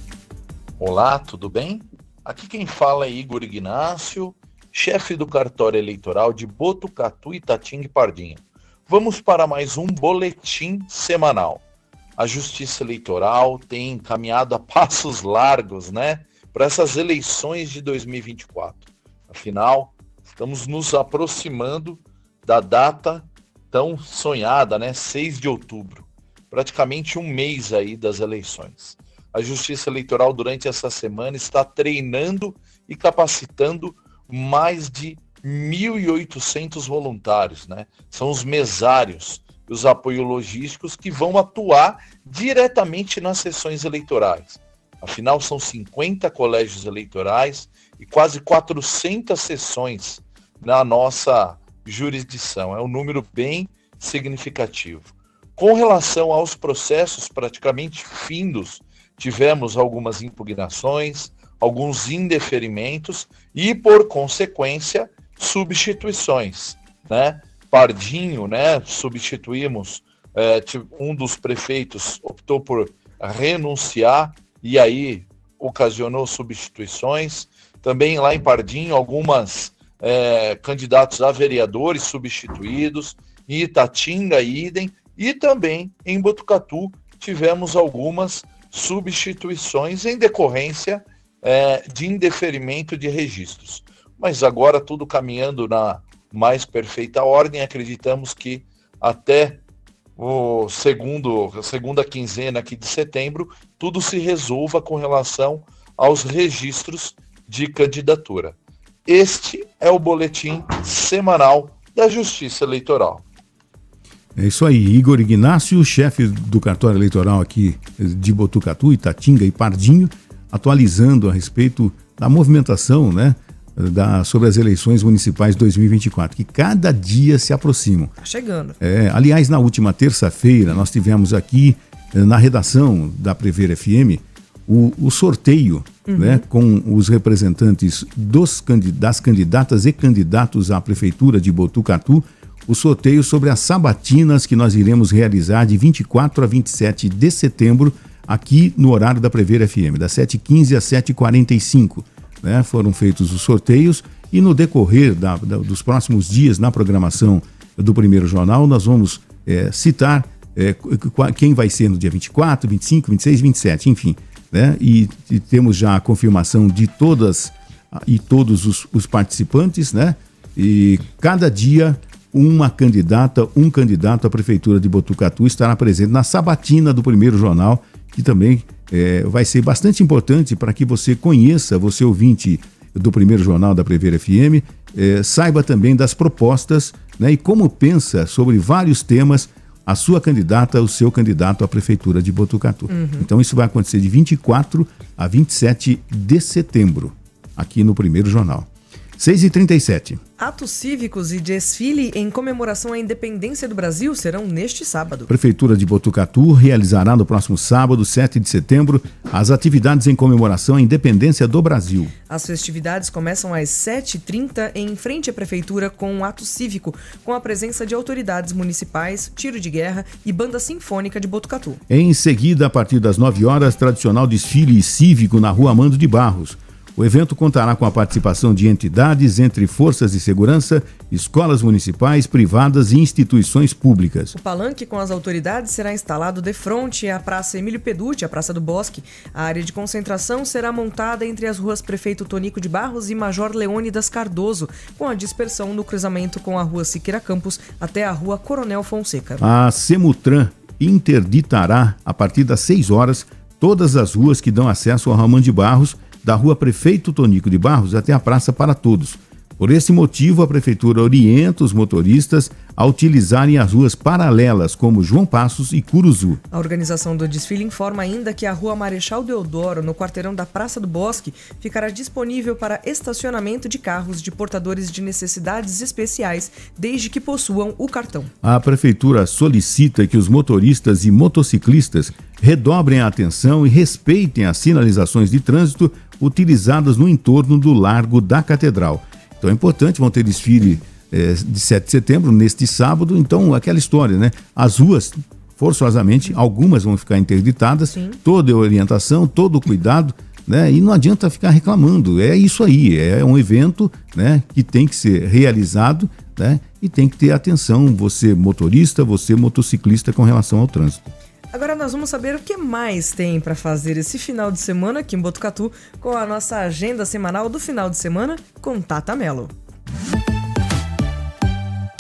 Olá, tudo bem? Aqui quem fala é Igor Ignácio, chefe do cartório eleitoral de Botucatu, Itatinga e Pardinho. Vamos para mais um boletim semanal. A Justiça Eleitoral tem caminhado a passos largos, né, para essas eleições de 2024. Afinal, estamos nos aproximando da data tão sonhada, né, 6 de outubro. Praticamente um mês aí das eleições. A Justiça Eleitoral, durante essa semana, está treinando e capacitando mais de 1.800 voluntários, né? São os mesários e os apoios logísticos que vão atuar diretamente nas sessões eleitorais. Afinal, são 50 colégios eleitorais e quase 400 sessões na nossa jurisdição. É um número bem significativo. Com relação aos processos praticamente findos, tivemos algumas impugnações, alguns indeferimentos e, por consequência, substituições, né? Pardinho, né? Substituímos, um dos prefeitos optou por renunciar e aí ocasionou substituições. Também lá em Pardinho, algumas candidatos a vereadores substituídos, em Itatinga, idem, e também em Botucatu tivemos algumas substituições em decorrência de indeferimento de registros. Mas agora tudo caminhando na mais perfeita ordem, acreditamos que até a segunda quinzena aqui de setembro, tudo se resolva com relação aos registros de candidatura. Este é o boletim semanal da Justiça Eleitoral. É isso aí, Igor Ignácio, chefe do cartório eleitoral aqui de Botucatu, Itatinga e Pardinho, atualizando a respeito da movimentação, né, sobre as eleições municipais 2024, que cada dia se aproximam. Tá chegando. Aliás, na última terça-feira, nós tivemos aqui na redação da Prever FM o sorteio, né, com os representantes das candidatas e candidatos à Prefeitura de Botucatu, o sorteio sobre as sabatinas que nós iremos realizar de 24 a 27 de setembro, aqui no horário da Prever FM, das 7h15 às 7h45. Né? Foram feitos os sorteios e no decorrer dos próximos dias na programação do Primeiro Jornal, nós vamos citar quem vai ser no dia 24, 25, 26, 27, enfim. Né? E temos já a confirmação de todas e todos os participantes, né? E cada dia uma candidata, um candidato à Prefeitura de Botucatu estará presente na sabatina do Primeiro Jornal, que também vai ser bastante importante para que você conheça, você ouvinte do Primeiro Jornal da Prever FM, saiba também das propostas, né, e como pensa sobre vários temas a sua candidata, o seu candidato à Prefeitura de Botucatu. Então isso vai acontecer de 24 a 27 de setembro, aqui no Primeiro Jornal. 6h37. Atos cívicos e desfile em comemoração à independência do Brasil serão neste sábado. A Prefeitura de Botucatu realizará no próximo sábado, 7 de setembro, as atividades em comemoração à independência do Brasil. As festividades começam às 7h30 em frente à Prefeitura com um ato cívico, com a presença de autoridades municipais, tiro de guerra e banda sinfônica de Botucatu. Em seguida, a partir das 9 horas, tradicional desfile cívico na Rua Amando de Barros. O evento contará com a participação de entidades entre forças de segurança, escolas municipais, privadas e instituições públicas. O palanque com as autoridades será instalado de frente à Praça Emílio Peducci, a Praça do Bosque. A área de concentração será montada entre as ruas Prefeito Tonico de Barros e Major Leônidas Cardoso, com a dispersão no cruzamento com a Rua Siqueira Campos até a Rua Coronel Fonseca. A Semutran interditará, a partir das 6 horas, todas as ruas que dão acesso ao Ramon de Barros, da Rua Prefeito Tonico de Barros até a Praça para Todos. Por esse motivo, a Prefeitura orienta os motoristas a utilizarem as ruas paralelas, como João Passos e Curuzu. A organização do desfile informa ainda que a Rua Marechal Deodoro, no quarteirão da Praça do Bosque, ficará disponível para estacionamento de carros de portadores de necessidades especiais, desde que possuam o cartão. A Prefeitura solicita que os motoristas e motociclistas redobrem a atenção e respeitem as sinalizações de trânsito utilizadas no entorno do Largo da Catedral. Então é importante, vão ter desfile de 7 de setembro, neste sábado, então aquela história, né? As ruas, forçosamente, algumas vão ficar interditadas, sim, toda a orientação, todo o cuidado, né? E não adianta ficar reclamando, é isso aí, é um evento, né, que tem que ser realizado, né? E tem que ter atenção, você motorista, você motociclista, com relação ao trânsito. Agora nós vamos saber o que mais tem para fazer esse final de semana aqui em Botucatu com a nossa agenda semanal do final de semana com Tata Mello.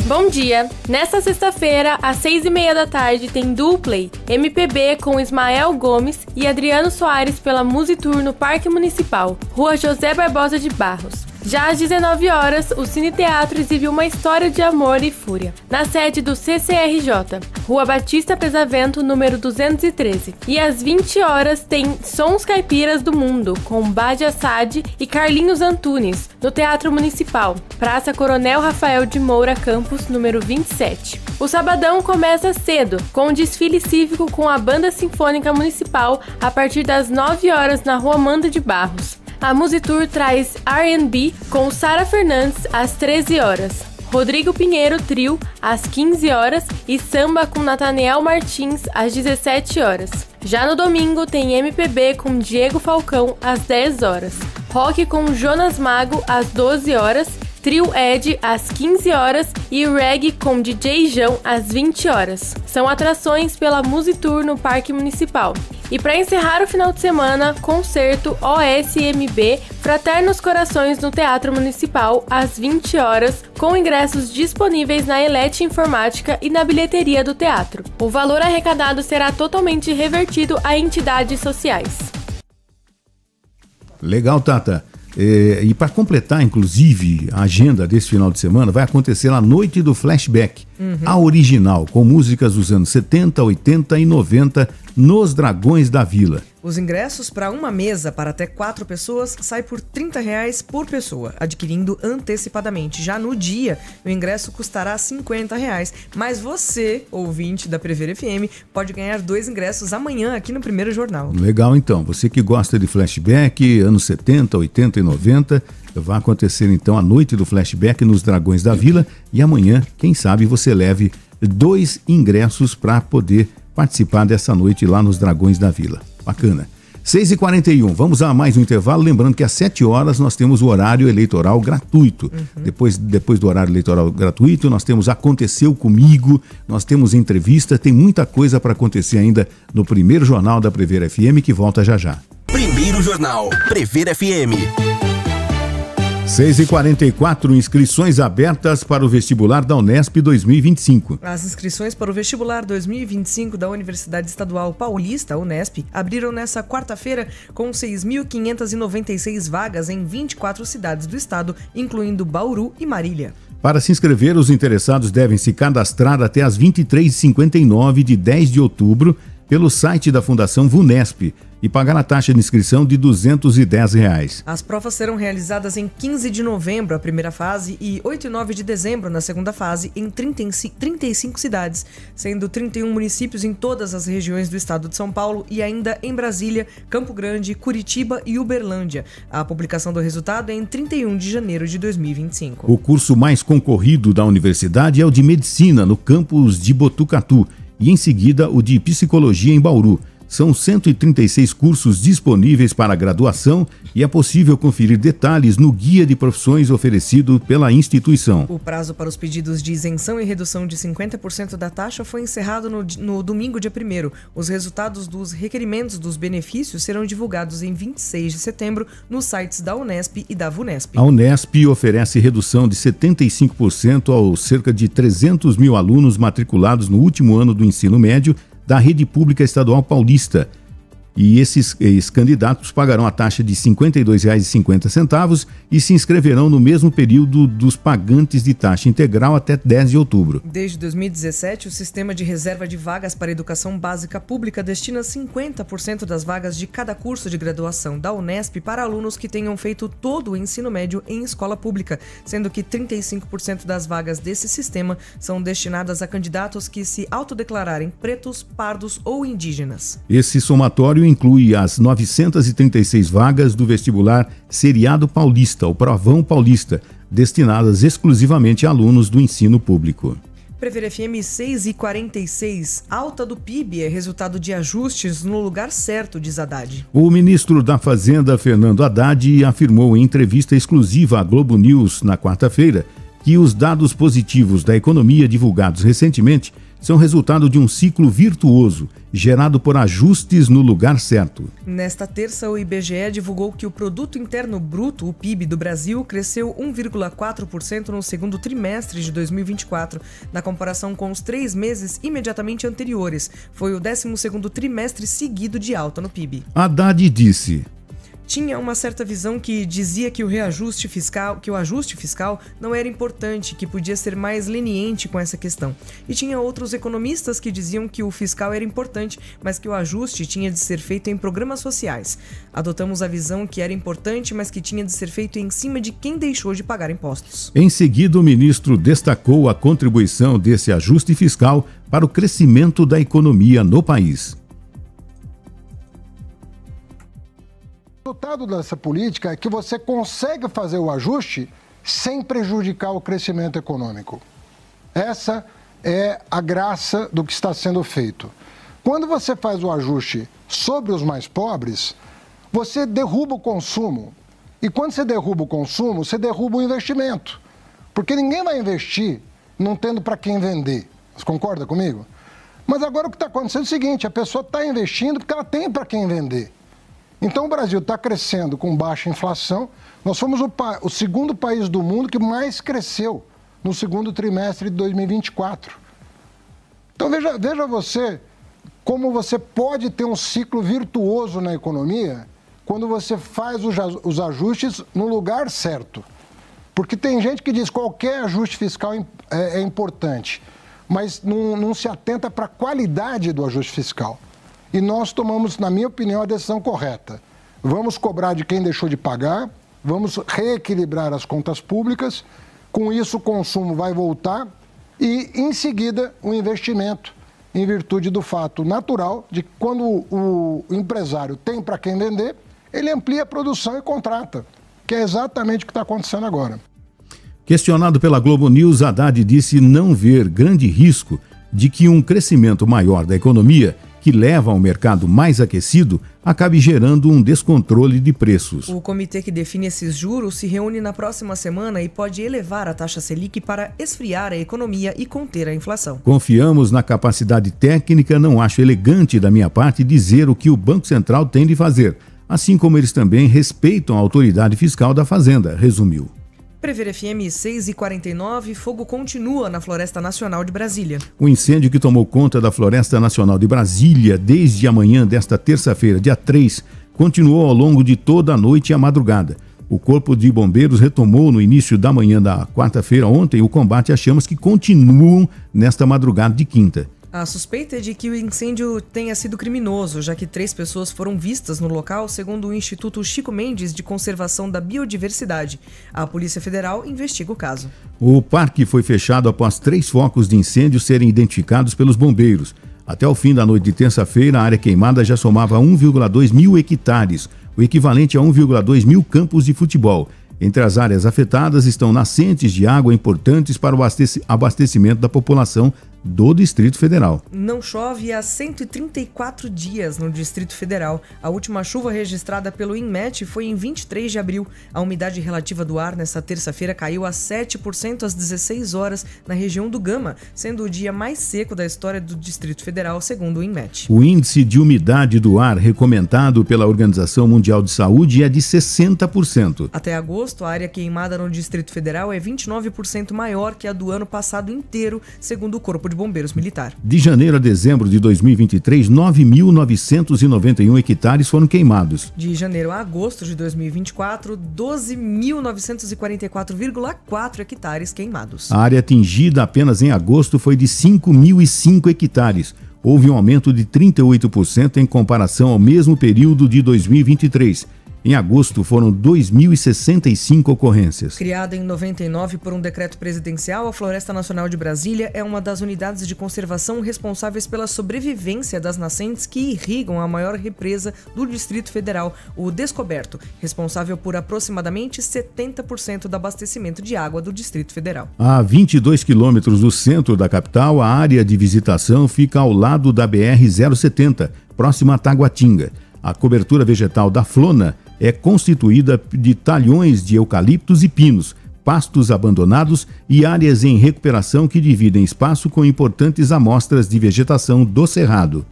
Bom dia! Nesta sexta-feira, às 6h30 da tarde, tem Duplay, MPB com Ismael Gomes e Adriano Soares pela Musitour no Parque Municipal, Rua José Barbosa de Barros. Já às 19 horas, o Cine Teatro exibe Uma História de Amor e Fúria, na sede do CCRJ, Rua Batista Pesavento, número 213. E às 20 horas tem Sons Caipiras do Mundo, com Badi Assad e Carlinhos Antunes, no Teatro Municipal, Praça Coronel Rafael de Moura Campos, número 27. O sabadão começa cedo, com um desfile cívico com a Banda Sinfônica Municipal, a partir das 9 horas na Rua Amanda de Barros. A Musitour traz R&B com Sara Fernandes às 13 horas, Rodrigo Pinheiro Trio às 15 horas e samba com Nathaniel Martins às 17 horas. Já no domingo tem MPB com Diego Falcão às 10 horas, rock com Jonas Mago às 12 horas, Trio Ed às 15 horas e reggae com DJ João às 20 horas. São atrações pela Musitour no Parque Municipal. E para encerrar o final de semana, concerto OSMB Fraternos Corações no Teatro Municipal às 20 horas, com ingressos disponíveis na Elete Informática e na bilheteria do teatro. O valor arrecadado será totalmente revertido a entidades sociais. Legal, Tata. E para completar, inclusive, a agenda desse final de semana, vai acontecer a Noite do Flashback, a original, com músicas dos anos 70, 80 e 90, nos Dragões da Vila. Os ingressos para uma mesa para até 4 pessoas sai por R$30 por pessoa, adquirindo antecipadamente. Já no dia, o ingresso custará R$50, mas você, ouvinte da Prever FM, pode ganhar 2 ingressos amanhã aqui no Primeiro Jornal. Legal, então. Você que gosta de flashback, anos 70, 80 e 90, vai acontecer então a Noite do Flashback nos Dragões da Vila e amanhã, quem sabe, você leve 2 ingressos para poder participar dessa noite lá nos Dragões da Vila. Bacana. 6h41, vamos a mais um intervalo, lembrando que às 7 horas nós temos o horário eleitoral gratuito. Depois do horário eleitoral gratuito, nós temos Aconteceu Comigo, nós temos entrevista, tem muita coisa para acontecer ainda no Primeiro Jornal da Prever FM, que volta já já. Primeiro Jornal, Prever FM. 6h44, inscrições abertas para o vestibular da Unesp 2025. As inscrições para o vestibular 2025 da Universidade Estadual Paulista, Unesp, abriram nesta quarta-feira com 6.596 vagas em 24 cidades do estado, incluindo Bauru e Marília. Para se inscrever, os interessados devem se cadastrar até às 23h59 de 10 de outubro pelo site da Fundação VUNESP e pagar a taxa de inscrição de R$ 210. As provas serão realizadas em 15 de novembro, a primeira fase, e 8 e 9 de dezembro, na segunda fase, em 35 cidades, sendo 31 municípios em todas as regiões do estado de São Paulo e ainda em Brasília, Campo Grande, Curitiba e Uberlândia. A publicação do resultado é em 31 de janeiro de 2025. O curso mais concorrido da universidade é o de Medicina, no campus de Botucatu, e em seguida o de Psicologia em Bauru. São 136 cursos disponíveis para graduação e é possível conferir detalhes no guia de profissões oferecido pela instituição. O prazo para os pedidos de isenção e redução de 50% da taxa foi encerrado no domingo, dia 1º. Os resultados dos requerimentos dos benefícios serão divulgados em 26 de setembro nos sites da Unesp e da VUNESP. A Unesp oferece redução de 75% aos cerca de 300 mil alunos matriculados no último ano do ensino médio da Rede Pública Estadual Paulista. E esses candidatos pagarão a taxa de R$ 52,50 e se inscreverão no mesmo período dos pagantes de taxa integral até 10 de outubro. Desde 2017, o Sistema de Reserva de Vagas para a Educação Básica Pública destina 50% das vagas de cada curso de graduação da Unesp para alunos que tenham feito todo o ensino médio em escola pública, sendo que 35% das vagas desse sistema são destinadas a candidatos que se autodeclararem pretos, pardos ou indígenas. Esse somatório inclui as 936 vagas do vestibular Seriado Paulista, o Provão Paulista, destinadas exclusivamente a alunos do ensino público. Prever FM 6h46, alta do PIB é resultado de ajustes no lugar certo, diz Haddad. O ministro da Fazenda, Fernando Haddad, afirmou em entrevista exclusiva à Globo News na quarta-feira que os dados positivos da economia divulgados recentemente são resultado de um ciclo virtuoso, gerado por ajustes no lugar certo. Nesta terça, o IBGE divulgou que o Produto Interno Bruto, o PIB do Brasil, cresceu 1,4% no segundo trimestre de 2024, na comparação com os 3 meses imediatamente anteriores. Foi o 12º trimestre seguido de alta no PIB. Haddad disse: tinha uma certa visão que dizia que o ajuste fiscal não era importante, que podia ser mais leniente com essa questão. E tinha outros economistas que diziam que o fiscal era importante, mas que o ajuste tinha de ser feito em programas sociais. Adotamos a visão que era importante, mas que tinha de ser feito em cima de quem deixou de pagar impostos. Em seguida, o ministro destacou a contribuição desse ajuste fiscal para o crescimento da economia no país. O resultado dessa política é que você consegue fazer o ajuste sem prejudicar o crescimento econômico. Essa é a graça do que está sendo feito. Quando você faz o ajuste sobre os mais pobres, você derruba o consumo. E quando você derruba o consumo, você derruba o investimento. Porque ninguém vai investir não tendo para quem vender. Você concorda comigo? Mas agora o que está acontecendo é o seguinte, a pessoa está investindo porque ela tem para quem vender. Então o Brasil está crescendo com baixa inflação. Nós fomos o segundo país do mundo que mais cresceu no segundo trimestre de 2024. Então veja você como você pode ter um ciclo virtuoso na economia quando você faz os ajustes no lugar certo. Porque tem gente que diz que qualquer ajuste fiscal é importante, mas não se atenta para a qualidade do ajuste fiscal. E nós tomamos, na minha opinião, a decisão correta. Vamos cobrar de quem deixou de pagar, vamos reequilibrar as contas públicas, com isso o consumo vai voltar e, em seguida, o investimento, em virtude do fato natural de que quando o empresário tem para quem vender, ele amplia a produção e contrata, que é exatamente o que está acontecendo agora. Questionado pela Globo News, Haddad disse não ver grande risco de que um crescimento maior da economia, que leva a um mercado mais aquecido, acabe gerando um descontrole de preços. O comitê que define esses juros se reúne na próxima semana e pode elevar a taxa Selic para esfriar a economia e conter a inflação. Confiamos na capacidade técnica, não acho elegante da minha parte dizer o que o Banco Central tem de fazer, assim como eles também respeitam a autoridade fiscal da Fazenda, resumiu. Prever FM 6h49, fogo continua na Floresta Nacional de Brasília. O incêndio que tomou conta da Floresta Nacional de Brasília desde a manhã desta terça-feira, dia 3, continuou ao longo de toda a noite e a madrugada. O Corpo de Bombeiros retomou no início da manhã da quarta-feira ontem o combate às chamas que continuam nesta madrugada de quinta. A suspeita é de que o incêndio tenha sido criminoso, já que 3 pessoas foram vistas no local, segundo o Instituto Chico Mendes de Conservação da Biodiversidade. A Polícia Federal investiga o caso. O parque foi fechado após 3 focos de incêndio serem identificados pelos bombeiros. Até o fim da noite de terça-feira, a área queimada já somava 1,2 mil hectares, o equivalente a 1,2 mil campos de futebol. Entre as áreas afetadas estão nascentes de água importantes para o abastecimento da população do Distrito Federal. Não chove há 134 dias no Distrito Federal. A última chuva registrada pelo INMET foi em 23 de abril. A umidade relativa do ar nesta terça-feira caiu a 7% às 16 horas na região do Gama, sendo o dia mais seco da história do Distrito Federal, segundo o INMET. O índice de umidade do ar recomendado pela Organização Mundial de Saúde é de 60%. Até agosto, a área queimada no Distrito Federal é 29% maior que a do ano passado inteiro, segundo o Corpo de Bombeiros Militar. De janeiro a dezembro de 2023, 9.991 hectares foram queimados. De janeiro a agosto de 2024, 12.944,4 hectares queimados. A área atingida apenas em agosto foi de 5.005 hectares. Houve um aumento de 38% em comparação ao mesmo período de 2023. Em agosto, foram 2.065 ocorrências. Criada em 99 por um decreto presidencial, a Floresta Nacional de Brasília é uma das unidades de conservação responsáveis pela sobrevivência das nascentes que irrigam a maior represa do Distrito Federal, o Descoberto, responsável por aproximadamente 70% do abastecimento de água do Distrito Federal. A 22 quilômetros do centro da capital, a área de visitação fica ao lado da BR-070, próxima a Taguatinga. A cobertura vegetal da Flona é constituída de talhões de eucaliptos e pinos, pastos abandonados e áreas em recuperação que dividem espaço com importantes amostras de vegetação do Cerrado.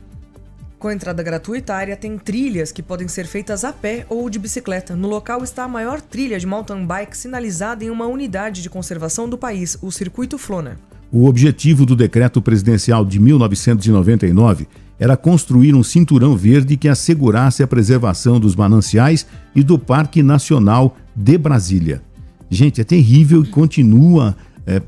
Com entrada gratuita, a área tem trilhas que podem ser feitas a pé ou de bicicleta. No local está a maior trilha de mountain bike sinalizada em uma unidade de conservação do país, o Circuito Flona. O objetivo do decreto presidencial de 1999 era construir um cinturão verde que assegurasse a preservação dos mananciais e do Parque Nacional de Brasília. Gente, é terrível e continua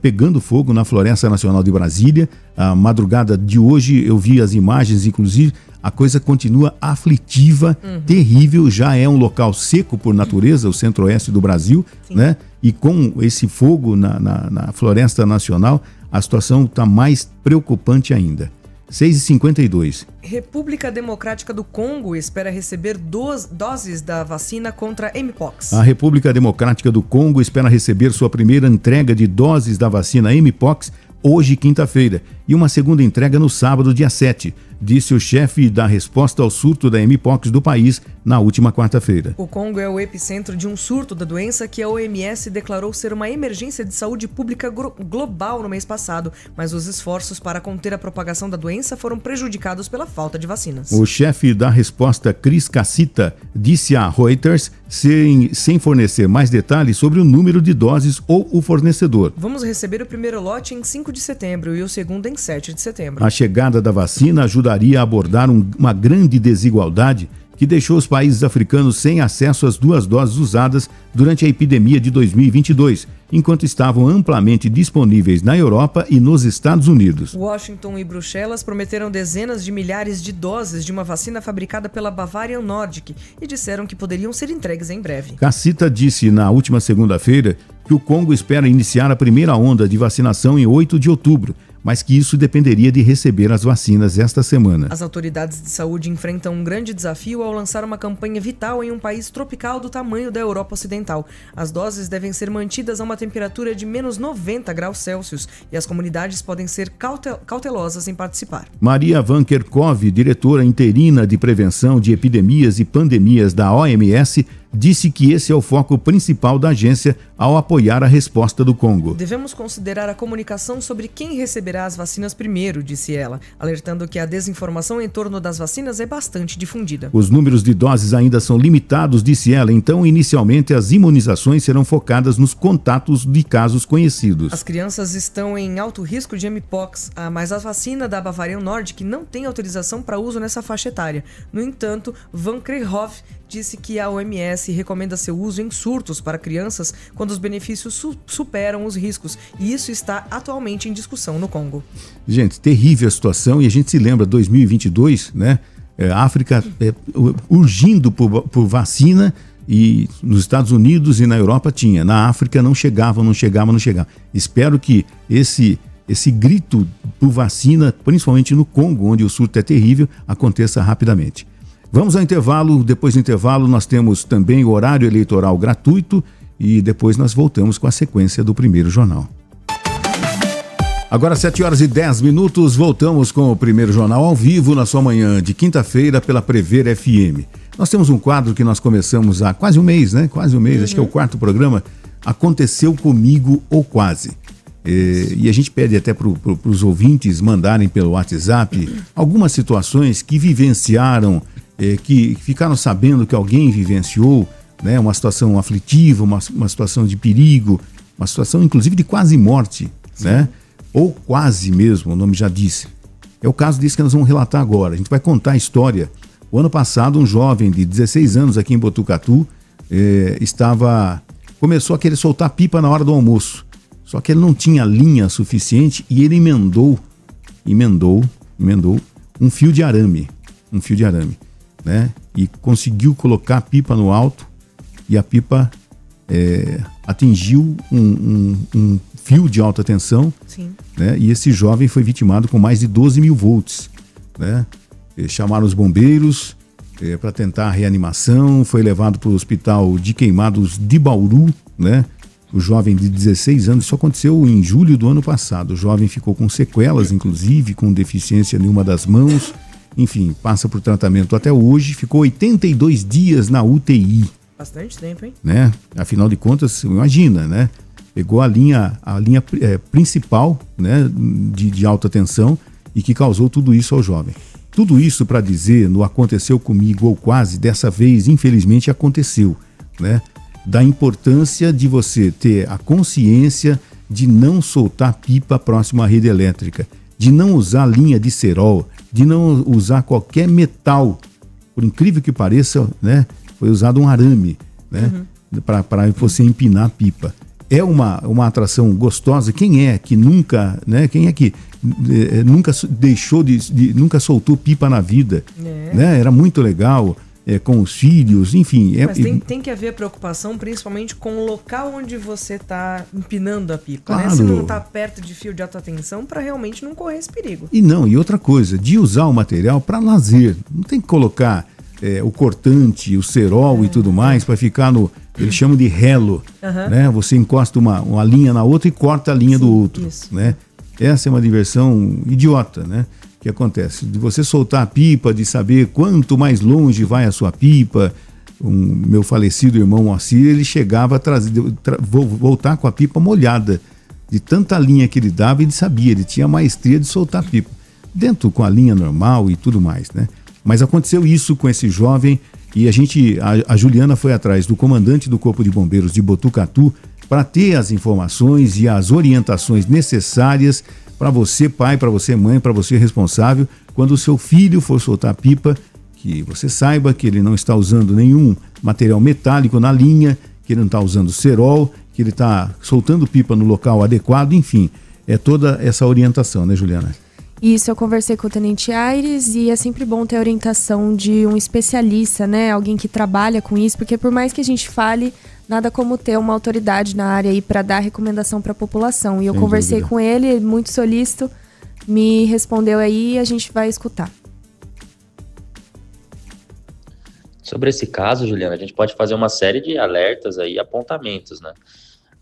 pegando fogo na Floresta Nacional de Brasília. A madrugada de hoje eu vi as imagens, inclusive, a coisa continua aflitiva, terrível. Já é um local seco por natureza, o centro-oeste do Brasil, né? E com esse fogo na Floresta Nacional, a situação está mais preocupante ainda. 6h52. República Democrática do Congo espera receber 2 doses da vacina contra Mpox. A República Democrática do Congo espera receber sua primeira entrega de doses da vacina Mpox hoje, quinta-feira, e uma segunda entrega no sábado, dia 7, disse o chefe da resposta ao surto da Mpox do país na última quarta-feira. O Congo é o epicentro de um surto da doença que a OMS declarou ser uma emergência de saúde pública global no mês passado, mas os esforços para conter a propagação da doença foram prejudicados pela falta de vacinas. O chefe da resposta, Chris Cassita, disse a Reuters, sem fornecer mais detalhes sobre o número de doses ou o fornecedor. Vamos receber o primeiro lote em 5 de setembro e o segundo em 7 de setembro. A chegada da vacina ajudaria a abordar uma grande desigualdade que deixou os países africanos sem acesso às 2 doses usadas durante a epidemia de 2022, enquanto estavam amplamente disponíveis na Europa e nos Estados Unidos. Washington e Bruxelas prometeram dezenas de milhares de doses de uma vacina fabricada pela Bavarian Nordic e disseram que poderiam ser entregues em breve. Cassita disse na última segunda-feira que o Congo espera iniciar a primeira onda de vacinação em 8 de outubro, mas que isso dependeria de receber as vacinas esta semana. As autoridades de saúde enfrentam um grande desafio ao lançar uma campanha vital em um país tropical do tamanho da Europa Ocidental. As doses devem ser mantidas a uma temperatura de menos 90 graus Celsius e as comunidades podem ser cautelosas em participar. Maria Van Kerkhove, diretora interina de prevenção de epidemias e pandemias da OMS, disse que esse é o foco principal da agência ao apoiar a resposta do Congo. Devemos considerar a comunicação sobre quem receberá as vacinas primeiro, disse ela, alertando que a desinformação em torno das vacinas é bastante difundida. Os números de doses ainda são limitados, disse ela, então inicialmente as imunizações serão focadas nos contatos de casos conhecidos. As crianças estão em alto risco de mpox, mas a vacina da Bavarian Nordic não tem autorização para uso nessa faixa etária. No entanto, Van Kerkhove disse que a OMS recomenda seu uso em surtos para crianças quando os benefícios superam os riscos, e isso está atualmente em discussão no Congo. Gente, terrível a situação, e a gente se lembra, 2022, né? A África urgindo por vacina, e nos Estados Unidos e na Europa tinha. Na África não chegava. Espero que esse grito por vacina, principalmente no Congo, onde o surto é terrível, aconteça rapidamente. Vamos ao intervalo. Depois do intervalo nós temos também o horário eleitoral gratuito e depois nós voltamos com a sequência do primeiro jornal. Agora 7h10, voltamos com o primeiro jornal ao vivo na sua manhã de quinta-feira pela Prever FM. Nós temos um quadro que nós começamos há quase um mês, né? Acho que é o 4º programa, Aconteceu Comigo ou Quase. E a gente pede até para os ouvintes mandarem pelo WhatsApp algumas situações que vivenciaram, que ficaram sabendo que alguém vivenciou, né? Uma situação aflitiva, uma situação de perigo, uma situação inclusive de quase morte, né? Ou quase mesmo, o nome já disse. É o caso disso que nós vamos relatar agora. A gente vai contar a história. O ano passado, um jovem de 16 anos aqui em Botucatu começou a querer soltar pipa na hora do almoço. Só que ele não tinha linha suficiente e ele emendou um fio de arame, né? E conseguiu colocar a pipa no alto e a pipa atingiu um fio de alta tensão. Sim. Né? E esse jovem foi vitimado com mais de 12 mil volts, né? Chamaram os bombeiros para tentar a reanimação, foi levado para o hospital de Queimados de Bauru, né? O jovem de 16 anos, isso aconteceu em julho do ano passado. O jovem ficou com sequelas, inclusive, com deficiência em uma das mãos. Enfim, passa por tratamento até hoje, ficou 82 dias na UTI. Bastante tempo, hein? Né? Afinal de contas, imagina, né? Pegou a linha principal, né, de alta tensão e que causou tudo isso ao jovem. Tudo isso para dizer, no Aconteceu Comigo ou Quase, dessa vez, infelizmente, aconteceu, né? Da importância de você ter a consciência de não soltar pipa próximo à rede elétrica, de não usar linha de cerol, de não usar qualquer metal. Por incrível que pareça, né, foi usado um arame, né, para você empinar a pipa. É uma atração gostosa. Quem é que nunca, né? Quem é que nunca deixou nunca soltou pipa na vida? Né? Era muito legal. Com os filhos, enfim. Mas tem que haver preocupação, principalmente com o local onde você está empinando a pipa, claro. Né? Se não está perto de fio de alta tensão, para realmente não correr esse perigo. E outra coisa, de usar o material para lazer. Não tem que colocar o cortante, o cerol e tudo mais para ficar no... Eles chamam de relo, né? Você encosta uma linha na outra e corta a linha do outro, né? Essa é uma diversão idiota, né? Que acontece, de você soltar a pipa, de saber quanto mais longe vai a sua pipa. Meu falecido irmão Moacir, ele chegava a voltar com a pipa molhada, de tanta linha que ele dava, ele sabia, ele tinha a maestria de soltar a pipa, dentro com a linha normal e tudo mais, né? Mas aconteceu isso com esse jovem e a Juliana foi atrás do comandante do Corpo de Bombeiros de Botucatu para ter as informações e as orientações necessárias para você pai, para você mãe, para você responsável, quando o seu filho for soltar pipa, que você saiba que ele não está usando nenhum material metálico na linha, que ele não está usando cerol, que ele está soltando pipa no local adequado, enfim, é toda essa orientação, né, Juliana? Isso, eu conversei com o Tenente Aires e é sempre bom ter a orientação de um especialista, né, alguém que trabalha com isso, porque por mais que a gente fale, nada como ter uma autoridade na área aí para dar recomendação para a população. E eu conversei com ele, muito solícito, me respondeu aí e a gente vai escutar. Sobre esse caso, Juliana, a gente pode fazer uma série de alertas aí, apontamentos, né?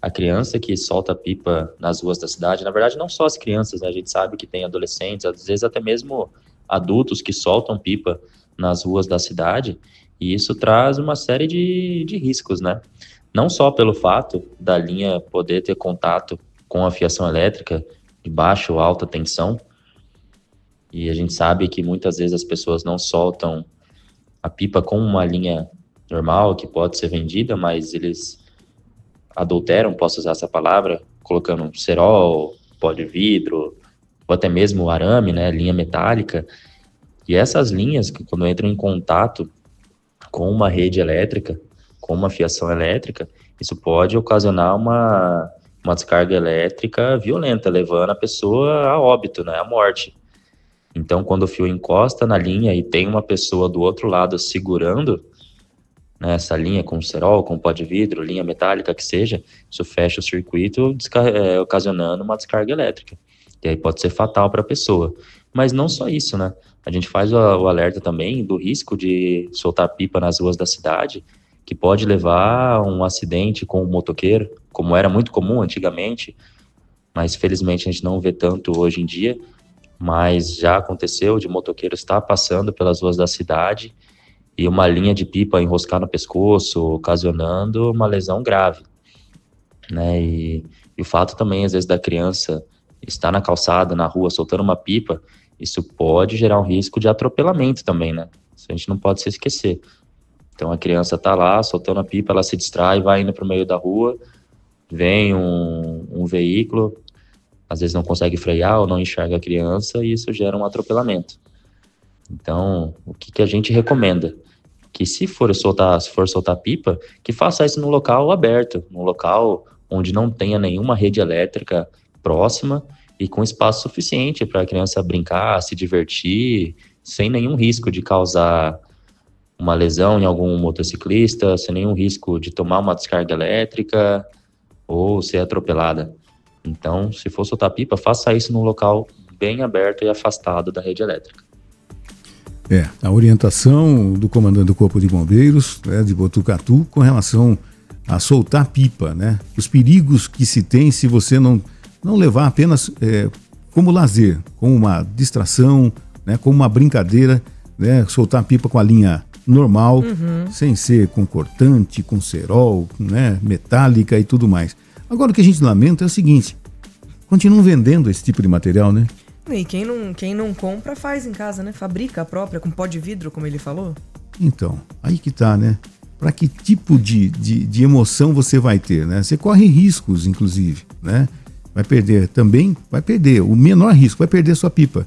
A criança que solta pipa nas ruas da cidade, na verdade não só as crianças, né? A gente sabe que tem adolescentes, às vezes até mesmo adultos que soltam pipa nas ruas da cidade, E isso traz uma série de riscos, né? Não só pelo fato da linha poder ter contato com a fiação elétrica de baixa ou alta tensão, e a gente sabe que muitas vezes as pessoas não soltam a pipa com uma linha normal, que pode ser vendida, mas eles adulteram, posso usar essa palavra, colocando cerol, pó de vidro, ou até mesmo arame, né, linha metálica. E essas linhas, que quando entram em contato com uma rede elétrica, com uma fiação elétrica, isso pode ocasionar uma descarga elétrica violenta, levando a pessoa a óbito, né, a morte. Então, quando o fio encosta na linha e tem uma pessoa do outro lado segurando, né, essa linha com cerol, com pó de vidro, linha metálica que seja, isso fecha o circuito, ocasionando uma descarga elétrica. E aí pode ser fatal para a pessoa. Mas não só isso, né? A gente faz o alerta também do risco de soltar pipa nas ruas da cidade, que pode levar a um acidente com um motoqueiro, como era muito comum antigamente, mas felizmente a gente não vê tanto hoje em dia, mas já aconteceu de motoqueiro estar passando pelas ruas da cidade e uma linha de pipa enroscar no pescoço, ocasionando uma lesão grave, né? E o fato também, às vezes, da criança estar na calçada, na rua, soltando uma pipa, isso pode gerar um risco de atropelamento também, né? Isso a gente não pode se esquecer. Então a criança tá lá, soltando a pipa, ela se distrai, vai indo para o meio da rua, vem um veículo, às vezes não consegue frear ou não enxerga a criança e isso gera um atropelamento. Então, o que a gente recomenda? Que se for soltar pipa, que faça isso num local aberto, num local onde não tenha nenhuma rede elétrica próxima e com espaço suficiente para a criança brincar, se divertir, sem nenhum risco de causar uma lesão em algum motociclista, sem nenhum risco de tomar uma descarga elétrica ou ser atropelada. Então, se for soltar pipa, faça isso num local bem aberto e afastado da rede elétrica. A orientação do comandante do Corpo de Bombeiros, né, de Botucatu, com relação a soltar pipa, né? Os perigos que se tem se você não levar apenas como lazer, como uma distração, né, como uma brincadeira, né, soltar pipa com a linha normal, sem ser com cortante, com cerol, né, metálica e tudo mais. Agora, o que a gente lamenta é o seguinte, continuam vendendo esse tipo de material, né? E quem não compra faz em casa, né? Fabrica a própria, com pó de vidro, como ele falou. Então, aí que tá, né? Para que tipo de emoção você vai ter, né? Você corre riscos, inclusive, né? Vai perder o menor risco, vai perder sua pipa.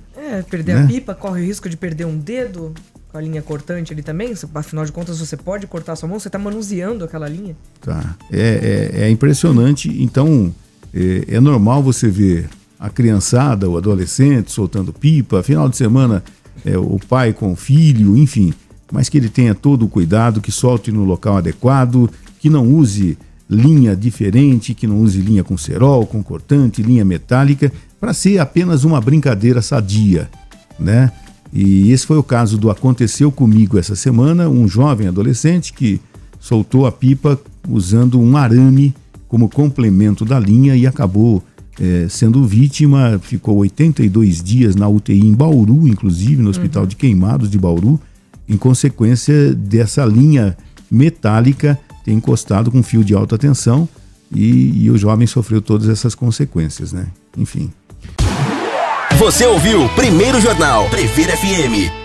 Perder, né? A pipa, corre o risco de perder um dedo com a linha cortante ali também. Afinal de contas, você pode cortar a sua mão, você tá manuseando aquela linha. Tá, é impressionante. Então, é normal você ver a criançada, o adolescente soltando pipa, final de semana o pai com o filho, enfim, mas que ele tenha todo o cuidado, que solte no local adequado, que não use linha diferente, que não use linha com cerol, com cortante, linha metálica, para ser apenas uma brincadeira sadia, né? E esse foi o caso do Aconteceu Comigo essa semana, um jovem adolescente que soltou a pipa usando um arame como complemento da linha e acabou sendo vítima, ficou 82 dias na UTI em Bauru, inclusive no Hospital de Queimados de Bauru, em consequência dessa linha metálica ter encostado com fio de alta tensão e o jovem sofreu todas essas consequências, né? Enfim. Você ouviu Primeiro Jornal Prever FM.